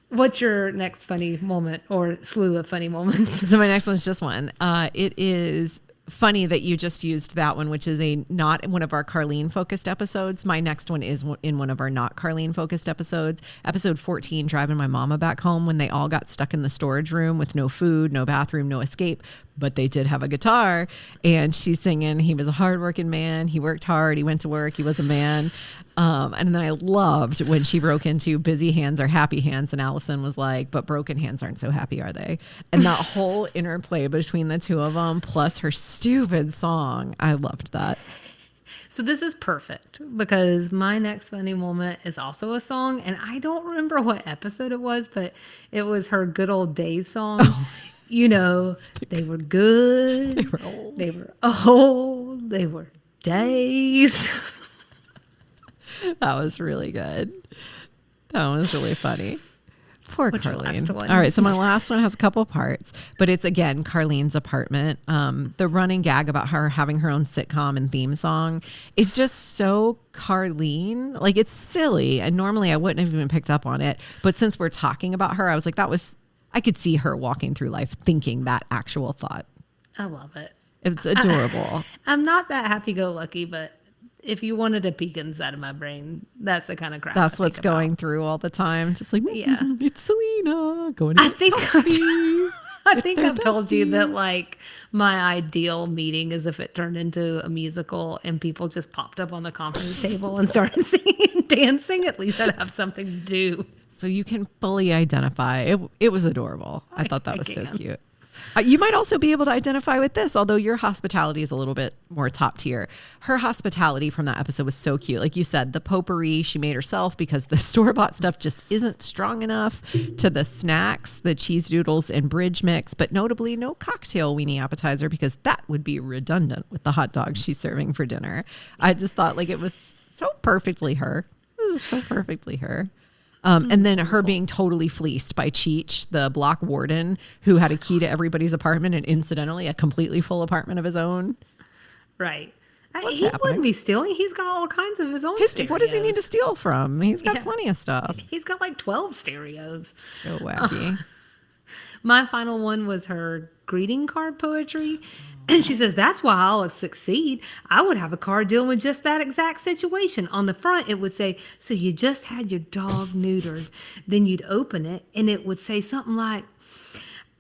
A: What's your next funny moment or slew of funny moments?
B: So my next one's just one. It is funny that you just used that one, which is not one of our Carlene focused episodes. My next one is in one of our not Carlene focused episodes. Episode 14, driving my mama back home when they all got stuck in the storage room with no food, no bathroom, no escape. but they did have a guitar, and she's singing, he was a hardworking man. He worked hard. He went to work. He was a man. And then I loved when she broke into busy hands are happy hands. And Allison was like, but broken hands aren't so happy, are they? And that whole interplay between the two of them, plus her stupid song. I loved that.
A: So this is perfect because my next funny moment is also a song, and I don't remember what episode it was, but it was her Good Old Days song. You know, they were good.
B: They were old.
A: They were old. They were days.
B: That was really good. That was really funny. Poor
A: What's your
B: Carlene.
A: last one?
B: All right, so my last one has a couple parts, but it's again Carlene's apartment. The running gag about her having her own sitcom and theme song is just so Carlene. Like, it's silly, and normally I wouldn't have even picked up on it, but since we're talking about her, I was like, I could see her walking through life thinking that actual thought.
A: I love it.
B: It's adorable.
A: I'm not that happy-go-lucky, but if you wanted a peek inside of my brain, that's the kind of crap.
B: That's
A: I
B: what's
A: think about.
B: going through all the time. Just like,
A: Yeah.
B: it's Selena going to
A: I think I think
B: their
A: I've told you
B: bestie.
A: that like my ideal meeting is if it turned into a musical and people just popped up on the conference table and started singing and dancing. At least I'd have something to do.
B: So you can fully identify. It was adorable. I thought that
A: I
B: was so
A: can.
B: cute. You might also be able to identify with this, although your hospitality is a little bit more top tier. Her hospitality from that episode was so cute. Like you said, the potpourri she made herself because the store-bought stuff just isn't strong enough, to the snacks, the cheese doodles and bridge mix, but notably no cocktail weenie appetizer because that would be redundant with the hot dogs she's serving for dinner. I just thought like it was so perfectly her. It was so perfectly her. And then her being totally fleeced by Cheech, the block warden, who had a key to everybody's apartment and incidentally a completely full apartment of his own.
A: Right.
B: What's
A: He
B: happening?
A: wouldn't be stealing. He's got all kinds of his own
B: What does he need to
A: stereos.
B: steal from? He's got
A: Yeah.
B: plenty of stuff.
A: He's got like 12 stereos.
B: So wacky.
A: My final one was her greeting card poetry. And she says, that's why I'll succeed. I would have a card dealing with just that exact situation. On the front, it would say, so you just had your dog neutered. Then you'd open it and it would say something like,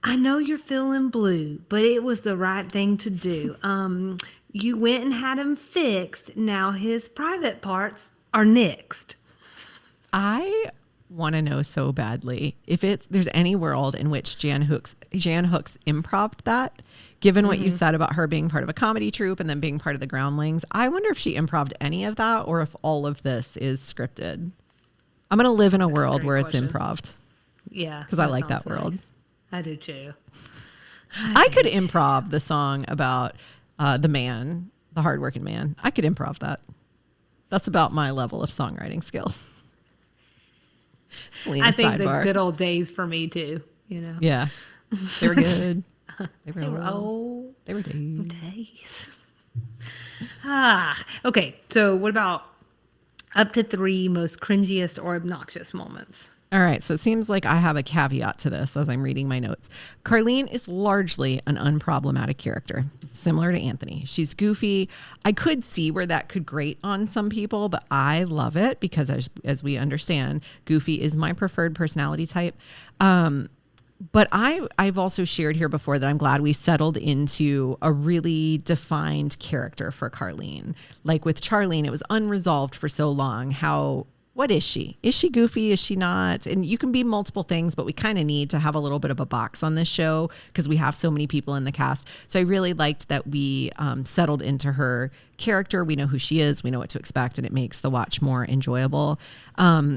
A: I know you're feeling blue, but it was the right thing to do. You went and had him fixed. Now his private parts are nixed.
B: I want to know so badly if there's any world in which Jan Hooks improv'd that, given what you said about her being part of a comedy troupe and then being part of the Groundlings. I wonder if she improv'd any of that or if all of this is scripted. I'm going to live in a world
A: great
B: where
A: question.
B: it's improv'd.
A: Yeah.
B: 'Cause I like that
A: sounds
B: world.
A: nice. I do too.
B: I could improv the song about the hardworking man. I could improv that. That's about my level of songwriting skill. Selena
A: I think
B: sidebar.
A: the good old days for me too, you know.
B: Yeah. They were good. They
A: They were
B: were old.
A: old
B: They were days.
A: days. Okay. So what about up to 3 most cringiest or obnoxious moments?
B: All right, so it seems like I have a caveat to this as I'm reading my notes. Carlene is largely an unproblematic character, similar to Anthony. She's goofy. I could see where that could grate on some people, but I love it because as we understand, goofy is my preferred personality type. But I've also shared here before that I'm glad we settled into a really defined character for Carlene. Like with Charlene, it was unresolved for so long. What is she? Is she goofy? Is she not? And you can be multiple things, but we kind of need to have a little bit of a box on this show because we have so many people in the cast. So I really liked that we settled into her character. We know who she is. We know what to expect, and it makes the watch more enjoyable.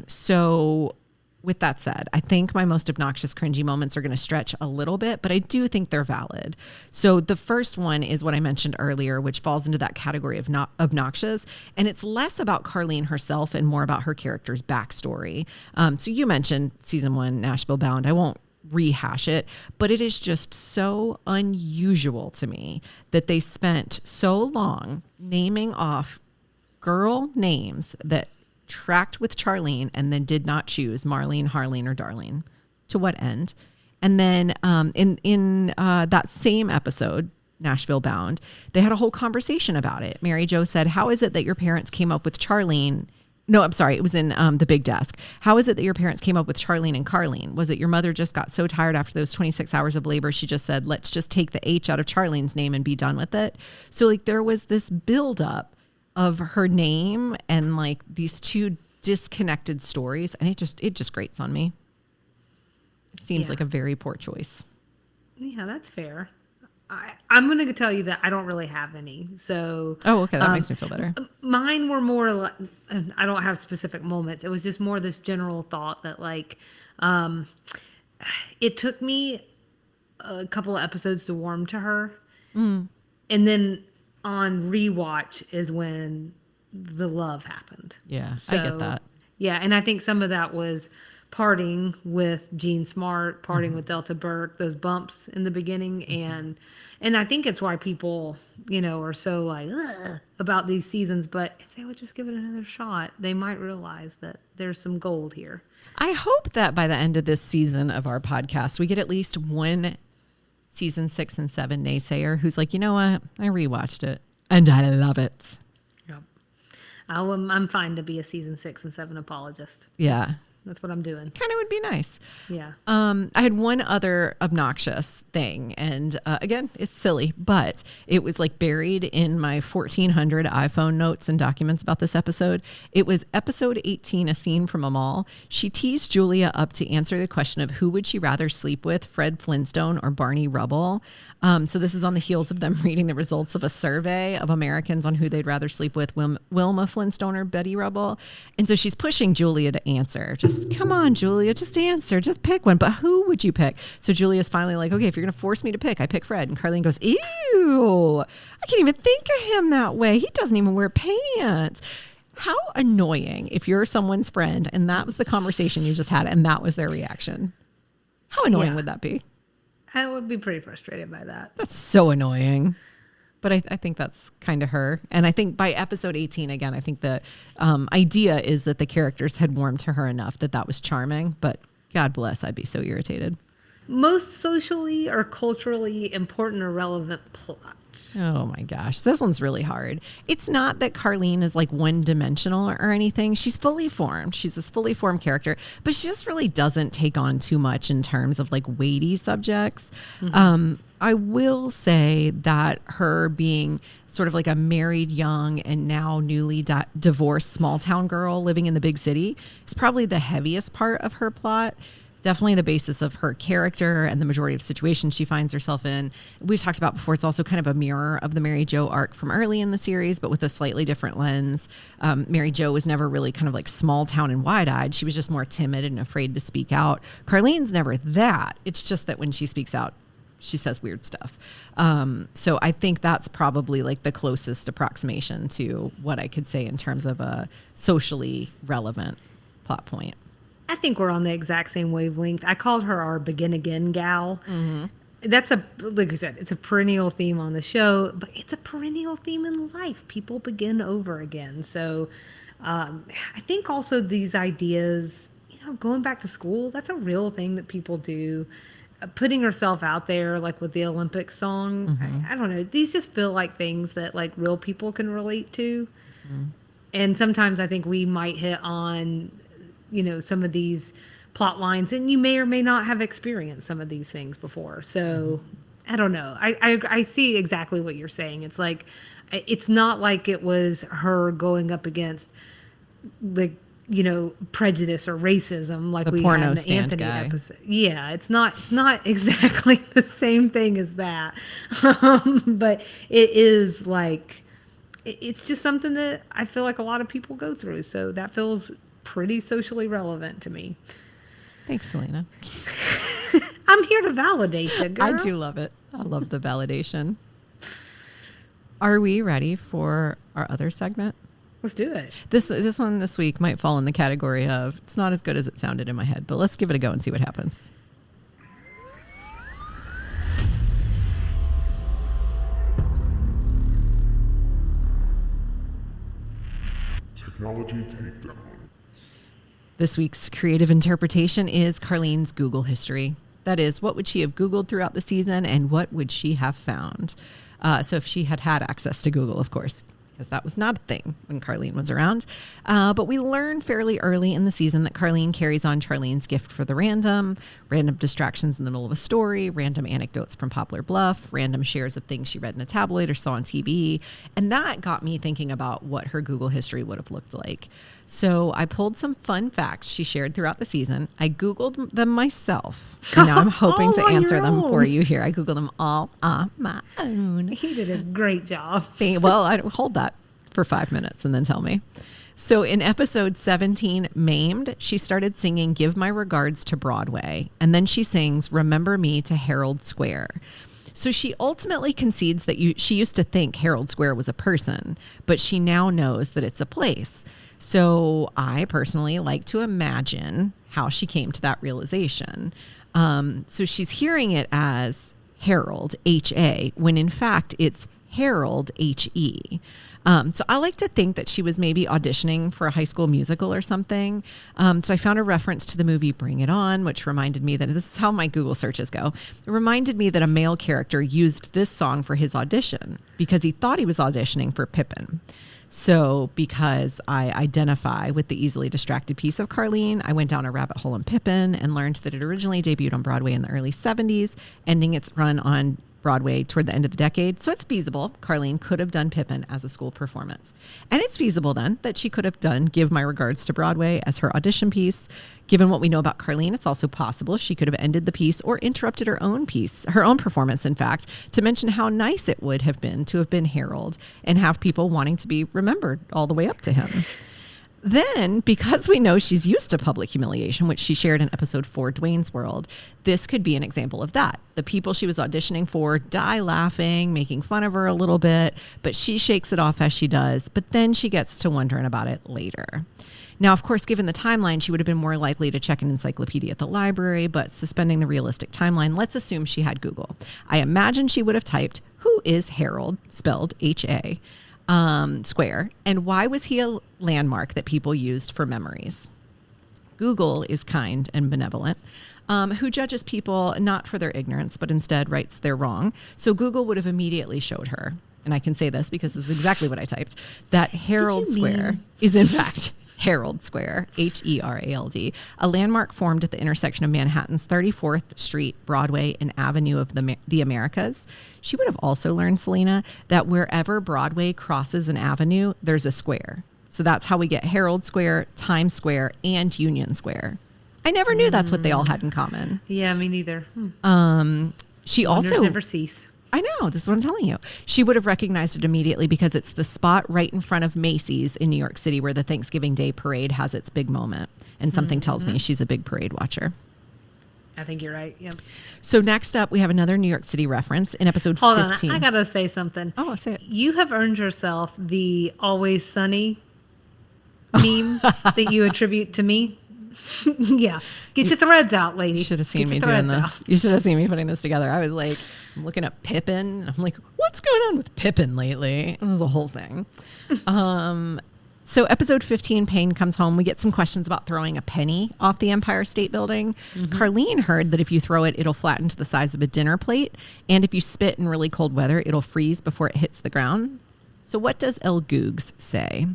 B: So with that said, I think my most obnoxious, cringy moments are going to stretch a little bit, but I do think they're valid. So the first one is what I mentioned earlier, which falls into that category of not obnoxious. And it's less about Carlene herself and more about her character's backstory. So you mentioned season 1, Nashville Bound. I won't rehash it, but it is just so unusual to me that they spent so long naming off girl names that tracked with Charlene and then did not choose Marlene, Harlene, or Darlene. To what end? And then in that same episode, Nashville Bound, they had a whole conversation about it. Mary Jo said, how is it that your parents came up with Charlene No, I'm sorry. It was in The Big Desk. How is it that your parents came up with Charlene and Carlene? Was it your mother just got so tired after those 26 hours of labor, she just said, let's just take the H out of Charlene's name and be done with it? So like there was this buildup of her name and like these two disconnected stories. And it just grates on me. It seems like a very poor choice.
A: Yeah, that's fair. I'm going to tell you that I don't really have any. So,
B: oh, okay. That makes me feel better.
A: Mine were more like, I don't have specific moments. It was just more this general thought that like, it took me a couple of episodes to warm to her. And then on rewatch is when the love happened.
B: Yeah,
A: so,
B: I get that.
A: Yeah. And I think some of that was parting with Jean Smart, parting with Delta Burke, those bumps in the beginning. And I think it's why people, are so like about these seasons. But if they would just give it another shot, they might realize that there's some gold here.
B: I hope that by the end of this season of our podcast, we get at least one season 6 and 7 naysayer who's like, you know what? I rewatched it and I love it.
A: Yep. I'm fine to be a season 6 and 7 apologist.
B: Yeah.
A: That's what I'm doing.
B: Kind of would be nice.
A: Yeah.
B: I had one other obnoxious thing, and again, it's silly, but it was like buried in my 1400 iPhone notes and documents about this episode. It was episode 18, A Scene from a Mall. She teased Julia up to answer the question of who would she rather sleep with, Fred Flintstone or Barney Rubble. So this is on the heels of them reading the results of a survey of Americans on who they'd rather sleep with, Wilma Flintstone or Betty Rubble. And so she's pushing Julia to answer. Just come on, Julia, just answer, just pick one. But who would you pick? So Julia's finally like, okay, if you're going to force me to pick, I pick Fred. And Carlene goes, ew, I can't even think of him that way. He doesn't even wear pants. How annoying if you're someone's friend and that was the conversation you just had and that was their reaction. How annoying would that be?
A: I would be pretty frustrated by that.
B: That's so annoying. But I think that's kind of her. And I think by episode 18, again, I think the idea is that the characters had warmed to her enough that was charming. But God bless, I'd be so irritated.
A: Most socially or culturally important or relevant plot.
B: Oh my gosh, this one's really hard. It's not that Carlene is like one-dimensional or anything. She's fully formed. She's this fully formed character, but she just really doesn't take on too much in terms of like weighty subjects. I will say that her being sort of like a married young and now newly divorced small town girl living in the big city is probably the heaviest part of her plot. Definitely the basis of her character and the majority of situations she finds herself in. We've talked about before, it's also kind of a mirror of the Mary Jo arc from early in the series, but with a slightly different lens. Mary Jo was never really kind of like small town and wide-eyed. She was just more timid and afraid to speak out. Carlene's never that. It's just that when she speaks out, she says weird stuff. So I think that's probably like the closest approximation to what I could say in terms of a socially relevant plot point.
A: I think we're on the exact same wavelength. I called her our begin again gal. That's like you said, it's a perennial theme on the show, but it's a perennial theme in life. People begin over again. So I think also these ideas, going back to school, that's a real thing that people do. Putting herself out there, like with the Olympic song, I don't know. These just feel like things that like real people can relate to. And sometimes I think we might hit on some of these plot lines, and you may or may not have experienced some of these things before. So I don't know. I see exactly what you're saying. It's like, it's not like it was her going up against like, prejudice or racism like we had in the Anthony episode. Yeah, it's not exactly the same thing as that. But it is like, it's just something that I feel like a lot of people go through. So that feels pretty socially relevant to me.
B: Thanks, Selena.
A: I'm here to validate you, girl.
B: I do love it. I love the validation. Are we ready for our other segment?
A: Let's do it.
B: This one this week might fall in the category of it's not as good as it sounded in my head, but let's give it a go and see what happens.
C: Technology Takedown.
B: This week's creative interpretation is Carlene's Google history. That is, what would she have Googled throughout the season and what would she have found? So if she had access to Google, of course. because that was not a thing when Carlene was around. But we learn fairly early in the season that Carlene carries on Charlene's gift for the random distractions in the middle of a story, random anecdotes from Poplar Bluff, random shares of things she read in a tabloid or saw on TV. And that got me thinking about what her Google history would have looked like. So I pulled some fun facts she shared throughout the season. I Googled them myself. And now I'm hoping to answer them for you here. I Googled them all on my own.
A: You did a great job.
B: Well, I hold that for 5 minutes and then tell me. So in episode 17, Maimed, she started singing Give My Regards to Broadway. And then she sings Remember Me to Herald Square. So she ultimately concedes that she used to think Herald Square was a person, but she now knows that it's a place. So I personally like to imagine how she came to that realization. So she's hearing it as Herald, H-A, when in fact it's Harold, H-E. So I like to think that she was maybe auditioning for a High School Musical or something. So I found a reference to the movie Bring It On, which reminded me that this is how my Google searches go. It reminded me that a male character used this song for his audition because he thought he was auditioning for Pippin. So because I identify with the easily distracted piece of Carlene, I went down a rabbit hole in Pippin and learned that it originally debuted on Broadway in the early 70s, ending its run on Broadway toward the end of the decade. So it's feasible Carlene could have done Pippin as a school performance. And it's feasible then that she could have done Give My Regards to Broadway as her audition piece. Given what we know about Carlene, it's also possible she could have ended the piece or interrupted her own piece, her own performance, in fact, to mention how nice it would have been to have been Harold and have people wanting to be remembered all the way up to him. Then, because we know she's used to public humiliation, which she shared in episode 4, Dwayne's World, this could be an example of that. The people she was auditioning for die laughing, making fun of her a little bit, but she shakes it off as she does, but then she gets to wondering about it later. Now, of course, given the timeline, she would have been more likely to check an encyclopedia at the library, but suspending the realistic timeline, let's assume she had Google. I imagine she would have typed, who is Harold, spelled H-A, Square, and why was he a landmark that people used for memories? Google is kind and benevolent, who judges people not for their ignorance, but instead rights their wrong. So Google would have immediately showed her, and I can say this because this is exactly what I typed, that Herald Square is in fact Herald Square, H-E-R-A-L-D, a landmark formed at the intersection of Manhattan's 34th Street, Broadway, and Avenue of the Americas. She would have also learned, Selena, that wherever Broadway crosses an avenue, there's a square. So that's how we get Herald Square, Times Square, and Union Square. I never knew that's what they all had in common.
A: Yeah, me neither.
B: She
A: Wonders
B: also
A: never cease.
B: I know, this is what I'm telling you. She would have recognized it immediately because it's the spot right in front of Macy's in New York City where the Thanksgiving Day parade has its big moment. And something tells me she's a big parade watcher.
A: I think you're right. Yep.
B: So next up, we have another New York City reference in episode 15.
A: Hold on, I gotta say something.
B: Oh, say it.
A: You have earned yourself the Always Sunny meme that you attribute to me. Yeah, get your threads out, lady.
B: You should have seen
A: Get
B: me
A: your
B: doing
A: threads
B: this.
A: out.
B: You should have seen me putting this together. I was like, I'm looking at Pippin. And I'm like, what's going on with Pippin lately? And there's a whole thing. So episode 15, Payne comes home. We get some questions about throwing a penny off the Empire State Building. Carlene heard that if you throw it, it'll flatten to the size of a dinner plate. And if you spit in really cold weather, it'll freeze before it hits the ground. So what does El Googs say?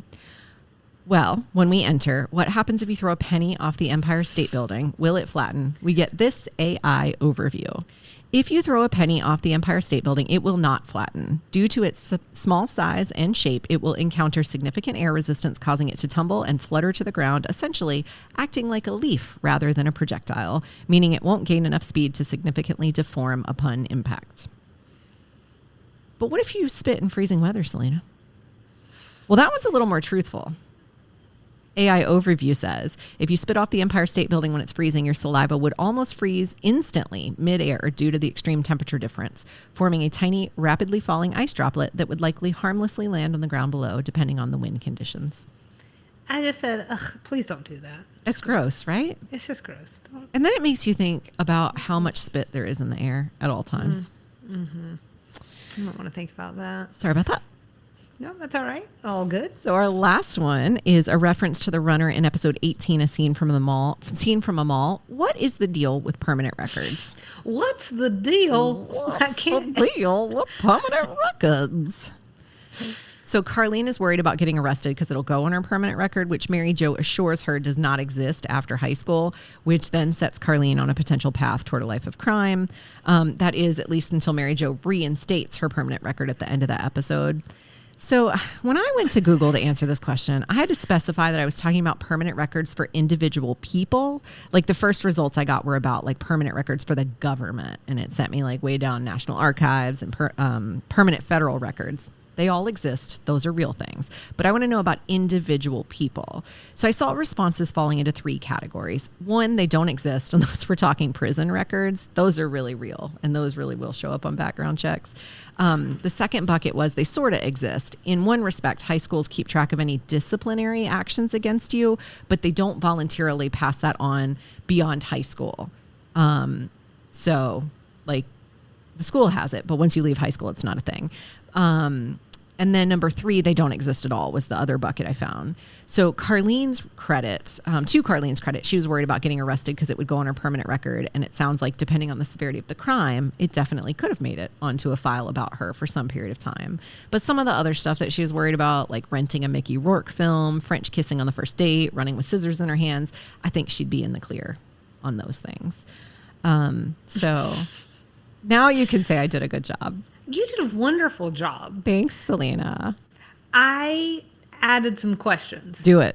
B: Well, when we enter, what happens if you throw a penny off the Empire State Building? Will it flatten? We get this AI overview. If you throw a penny off the Empire State Building, it will not flatten. Due to its small size and shape, it will encounter significant air resistance, causing it to tumble and flutter to the ground, essentially acting like a leaf rather than a projectile, meaning it won't gain enough speed to significantly deform upon impact. But what if you spit in freezing weather, Selena? Well, that one's a little more truthful. AI overview says, if you spit off the Empire State Building when it's freezing, your saliva would almost freeze instantly mid-air due to the extreme temperature difference, forming a tiny, rapidly falling ice droplet that would likely harmlessly land on the ground below, depending on the wind conditions.
A: I just said, ugh, please don't do that.
B: It's gross, right?
A: It's just gross. Don't.
B: And then it makes you think about how much spit there is in the air at all times.
A: I don't want to think about that.
B: Sorry about that.
A: No, that's all right. All good.
B: So our last one is a reference to the runner in episode 18, a scene from a mall. What is the deal with permanent records?
A: What's the deal?
B: What's the deal with permanent records? So Carlene is worried about getting arrested because it'll go on her permanent record, which Mary Jo assures her does not exist after high school, which then sets Carlene on a potential path toward a life of crime. That is at least until Mary Jo reinstates her permanent record at the end of that episode. So when I went to Google to answer this question, I had to specify that I was talking about permanent records for individual people. Like the first results I got were about like permanent records for the government. And it sent me like way down National Archives and permanent federal records. They all exist. Those are real things. But I want to know about individual people. So I saw responses falling into 3 categories. One, they don't exist unless we're talking prison records. Those are really real, and those really will show up on background checks. The second bucket was they sort of exist. In one respect, high schools keep track of any disciplinary actions against you, but they don't voluntarily pass that on beyond high school. So, like, the school has it, but once you leave high school, it's not a thing. And then number 3, they don't exist at all, was the other bucket I found. So Carlene's credit, to Carlene's credit, she was worried about getting arrested because it would go on her permanent record. And it sounds like depending on the severity of the crime, it definitely could have made it onto a file about her for some period of time. But some of the other stuff that she was worried about, like renting a Mickey Rourke film, French kissing on the first date, running with scissors in her hands, I think she'd be in the clear on those things. So now you can say I did a good job.
A: You did a wonderful job.
B: Thanks, Selena.
A: I added some questions.
B: Do it.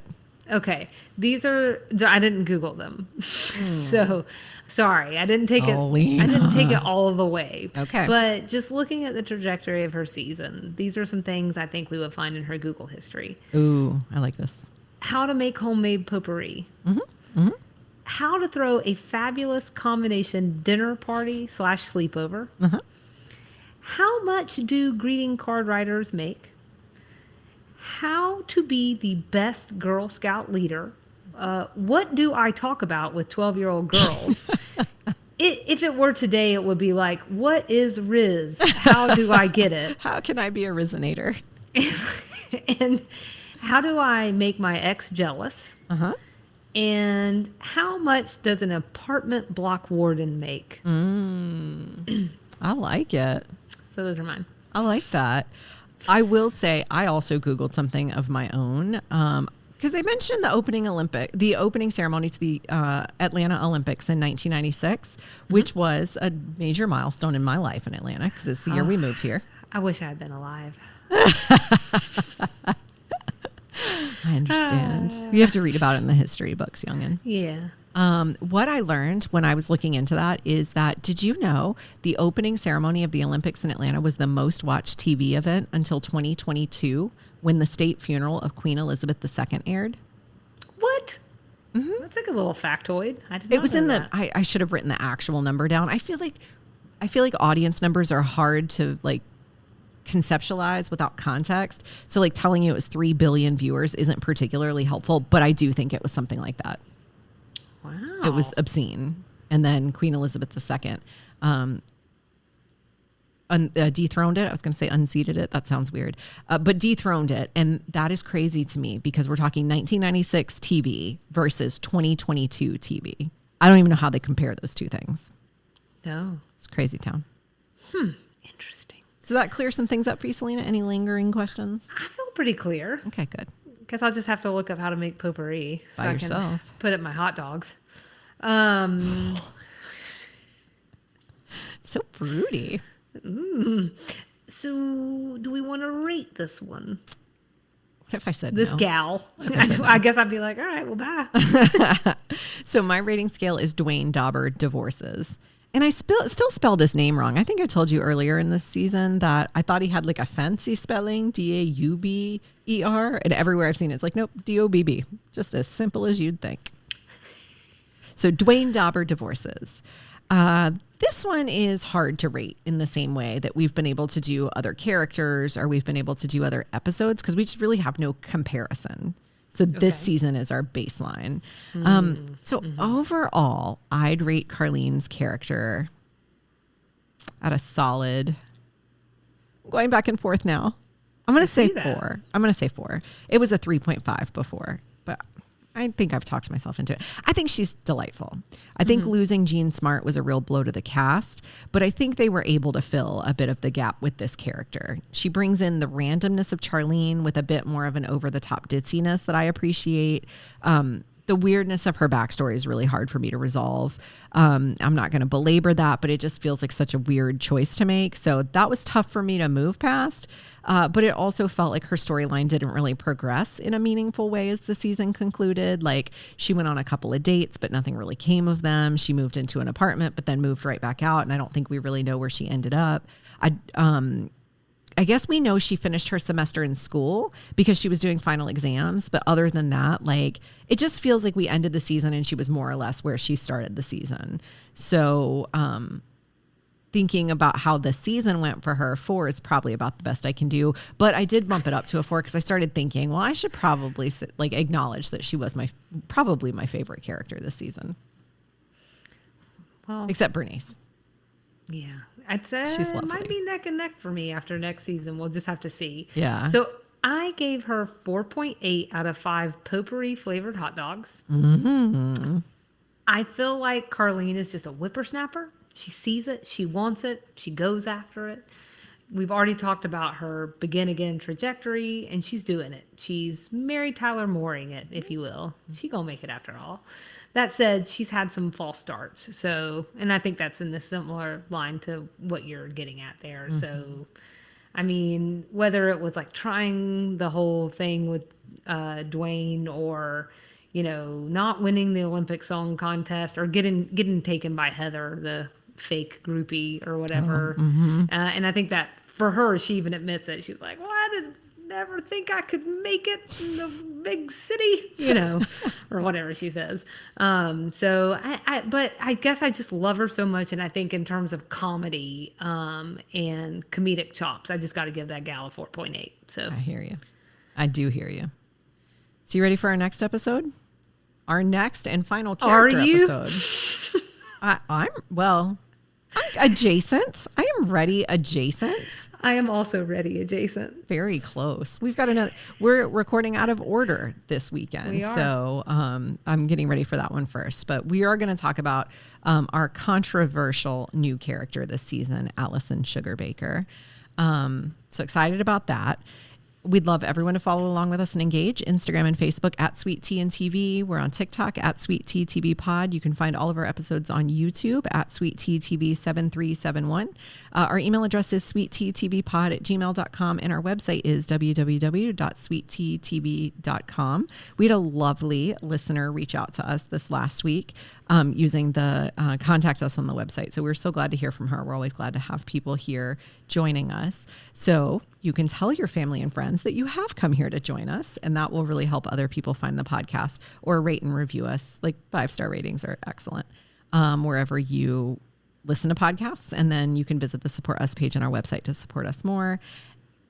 A: Okay. These are, I didn't Google them. So sorry. I didn't take it all the way.
B: Okay.
A: But just looking at the trajectory of her season, these are some things I think we would find in her Google history.
B: Ooh, I like this.
A: How to make homemade potpourri.
B: Mm-hmm. Mm-hmm.
A: How to throw a fabulous combination dinner party / sleepover.
B: Uh-huh.
A: How much do greeting card writers make? How to be the best Girl Scout leader. What do I talk about with 12-year-old girls? If it were today, it would be like, what is Riz? How do I get it?
B: How can I be a Rizinator?
A: And how do I make my ex jealous?
B: Uh-huh.
A: And how much does an apartment block warden make?
B: I like it.
A: So those are mine.
B: I like that. I will say I also Googled something of my own because they mentioned the opening ceremony to the Atlanta Olympics in 1996, which was a major milestone in my life in Atlanta because it's the year we moved here.
A: I wish I had been alive.
B: I understand. You have to read about it in the history books, youngin'.
A: Yeah.
B: What I learned when I was looking into that is that, did you know the opening ceremony of the Olympics in Atlanta was the most watched TV event until 2022 when the state funeral of Queen Elizabeth II aired?
A: What? Mm-hmm. That's like a little factoid. I didn't know.
B: It was in the, I should have written the actual number down. I feel like audience numbers are hard to like conceptualize without context. So like telling you it was 3 billion viewers isn't particularly helpful, but I do think it was something like that.
A: Wow.
B: It was obscene. And then Queen Elizabeth II dethroned it. I was going to say unseated it. That sounds weird. But dethroned it. And that is crazy to me because we're talking 1996 TV versus 2022 TV. I don't even know how they compare those two things.
A: No.
B: It's crazy town.
A: Interesting.
B: So that clears some things up for you, Selena? Any lingering questions?
A: I feel pretty clear.
B: Okay, good.
A: Guess I'll just have to look up how to make potpourri
B: By yourself.
A: I can put it in my hot dogs.
B: So fruity.
A: So do we want to rate this one?
B: What if I said
A: this
B: no?
A: gal? I guess I'd be like, all right, well, bye.
B: So my rating scale is Dwayne Dobber divorces. And I still spelled his name wrong. I think I told you earlier in this season that I thought he had like a fancy spelling, Dauber. And everywhere I've seen it, it's like, nope, Dobb. Just as simple as you'd think. So Dwayne Dobber divorces. This one is hard to rate in the same way that we've been able to do other characters or we've been able to do other episodes because we just really have no comparison. So this season is our baseline. Overall, I'd rate Carlene's character at a solid, I'm going back and forth now. I'm going to say 4. I'm going to say 4. It was a 3.5 before, but I think I've talked myself into it. I think she's delightful. I think losing Jean Smart was a real blow to the cast, but I think they were able to fill a bit of the gap with this character. She brings in the randomness of Charlene with a bit more of an over-the-top ditziness that I appreciate. The weirdness of her backstory is really hard for me to resolve. I'm not going to belabor that, but it just feels like such a weird choice to make. So that was tough for me to move past. But it also felt like her storyline didn't really progress in a meaningful way as the season concluded. Like she went on a couple of dates, but nothing really came of them. She moved into an apartment, but then moved right back out. And I don't think we really know where she ended up. I guess we know she finished her semester in school because she was doing final exams. But other than that, like, it just feels like we ended the season and she was more or less where she started the season. So thinking about how the season went for her, 4 is probably about the best I can do. But I did bump it up to a 4 because I started thinking, well, I should probably acknowledge that she was probably my favorite character this season.
A: Well,
B: except Bernice.
A: Yeah, I'd say
B: She's
A: it
B: lovely.
A: might be neck and neck for me after next season. We'll just have to see.
B: Yeah.
A: So I gave her 4.8 out of 5 potpourri flavored hot dogs. I feel like Carlene is just a whippersnapper. She sees it, she wants it, she goes after it. We've already talked about her begin again trajectory, and she's doing it. She's Mary Tyler Mooring it, if you will. She gonna make it after all. That said, she's had some false starts. So, and I think that's in the similar line to what you're getting at there. So, I mean, whether it was like trying the whole thing with Dwayne, or, you know, not winning the Olympic song contest, or getting taken by Heather, the fake groupie or whatever. And I think that for her, she even admits it. She's like, well, I didn't never think I could make it in the big city, you know, or whatever she says. So but I guess I just love her so much. And I think in terms of comedy and comedic chops, I just got to give that gal a 4.8. So
B: I hear you. I do hear you. So you ready for our next episode? Our next and final character episode. I'm adjacent. I am ready adjacent.
A: I am also ready adjacent.
B: Very close. We've got another. We're recording out of order this weekend.
A: We are.
B: So I'm getting ready for that one first. But we are going to talk about our controversial new character this season, Allison Sugarbaker. So excited about that. We'd love everyone to follow along with us and engage. Instagram and Facebook at Sweet Tea and TV. We're on TikTok at Sweet Tea TV Pod. You can find all of our episodes on YouTube at Sweet Tea TV 7371. Our email address is sweetteatvpod@gmail.com, and our website is www.sweetteatv.com. We had a lovely listener reach out to us this last week using the contact us on the website. So we're so glad to hear from her. We're always glad to have people here joining us. So you can tell your family and friends that you have come here to join us, and that will really help other people find the podcast, or rate and review us. Like 5-star ratings are excellent wherever you listen to podcasts. And then you can visit the Support Us page on our website to support us more.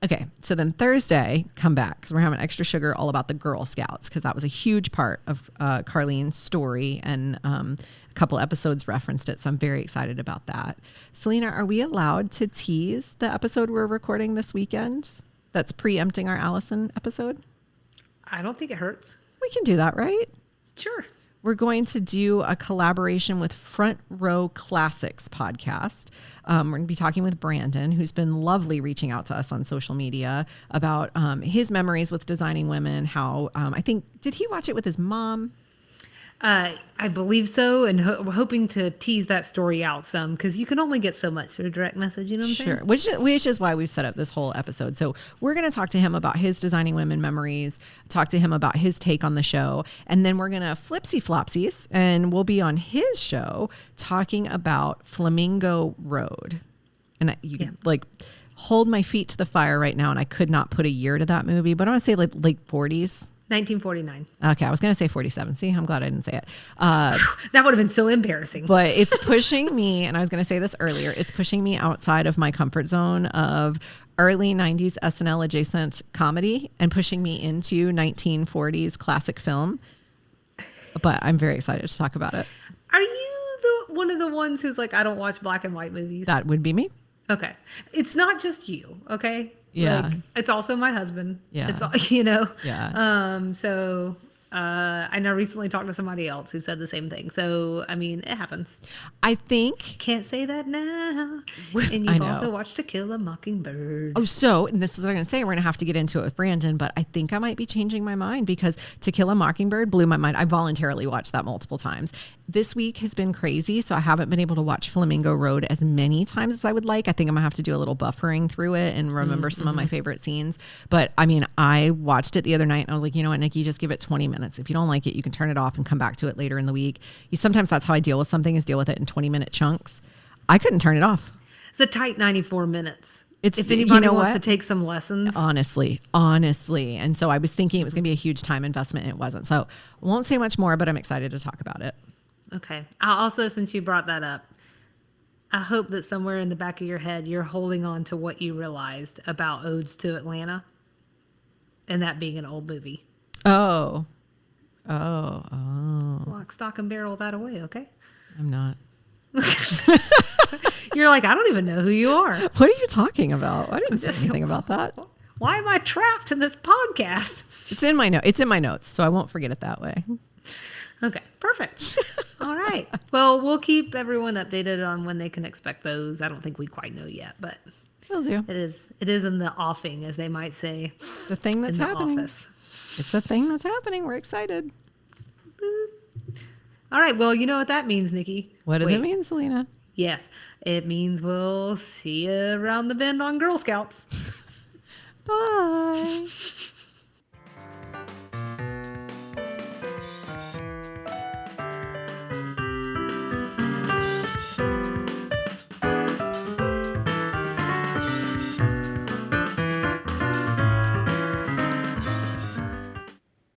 B: Okay, so then Thursday, come back, because we're having extra sugar all about the Girl Scouts, because that was a huge part of Carlene's story, and a couple episodes referenced it, so I'm very excited about that. Selena, are we allowed to tease the episode we're recording this weekend that's preempting our Allison episode?
A: I don't think it hurts.
B: We can do that, right?
A: Sure.
B: We're going to do a collaboration with Front Row Classics podcast. We're going to be talking with Brandon, who's been lovely, reaching out to us on social media about his memories with designing women. How I think, did he watch it with his mom?
A: I believe so, and we're hoping to tease that story out some, because you can only get so much through direct message, you know what I'm saying?
B: Which is why we've set up this whole episode. So we're going to talk to him about his designing women memories, talk to him about his take on the show, and then we're going to flipsy flopsies, and we'll be on his show talking about Flamingo Road. And like hold my feet to the fire right now, and I could not put a year to that movie, but I want to say like late 40s.
A: 1949.
B: Okay, I was going to say 47. See, I'm glad I didn't say it.
A: That would have been so embarrassing.
B: But it's pushing me, and I was going to say this earlier, it's pushing me outside of my comfort zone of early 90s SNL adjacent comedy and pushing me into 1940s classic film. But I'm very excited to talk about it.
A: Are you one of the ones who's like, I don't watch black and white movies?
B: That would be me.
A: Okay. It's not just you, okay?
B: Yeah.
A: Like, it's also my husband.
B: Yeah.
A: It's all, you know?
B: Yeah.
A: So I know recently talked to somebody else who said the same thing. So, I mean, it happens.
B: I think.
A: Can't say that now. And
B: I
A: you've
B: know.
A: also watched To Kill a Mockingbird.
B: Oh, so, and this is what I'm going to say. We're going to have to get into it with Brandon, but I think I might be changing my mind because To Kill a Mockingbird blew my mind. I voluntarily watched that multiple times. This week has been crazy, so I haven't been able to watch Flamingo Road as many times as I would like. I think I'm going to have to do a little buffering through it and remember some of my favorite scenes. But I mean, I watched it the other night and I was like, you know what, Nikki, just give it 20 minutes. If you don't like it, you can turn it off and come back to it later in the week. Sometimes that's how I deal with something, is deal with it in 20-minute chunks. I couldn't turn it off.
A: It's a tight 94 minutes.
B: It's,
A: if
B: you
A: anybody
B: know
A: wants
B: what?
A: to take some lessons.
B: Honestly. And so I was thinking it was going to be a huge time investment. And it wasn't. So I won't say much more, but I'm excited to talk about it.
A: Okay. I also, since you brought that up, I hope that somewhere in the back of your head, you're holding on to what you realized about Odes to Atlanta and that being an old movie.
B: Oh.
A: Lock, stock, and barrel that away, okay?
B: I'm not.
A: You're like, I don't even know who you are.
B: What are you talking about? I didn't say anything about that.
A: Why am I trapped in this podcast?
B: It's in my It's in my notes, so I won't forget it that way.
A: Okay, perfect. All right. Well, we'll keep everyone updated on when they can expect those. I don't think we quite know yet, but
B: Will do.
A: it is in the offing, as they might say.
B: The thing that's
A: in the
B: happening.
A: office.
B: It's a thing that's happening. We're excited.
A: All right. Well, you know what that means, Nikki.
B: What does
A: Wait.
B: it mean, Selena?
A: Yes, it means we'll see you around the bend on Girl Scouts.
B: Bye.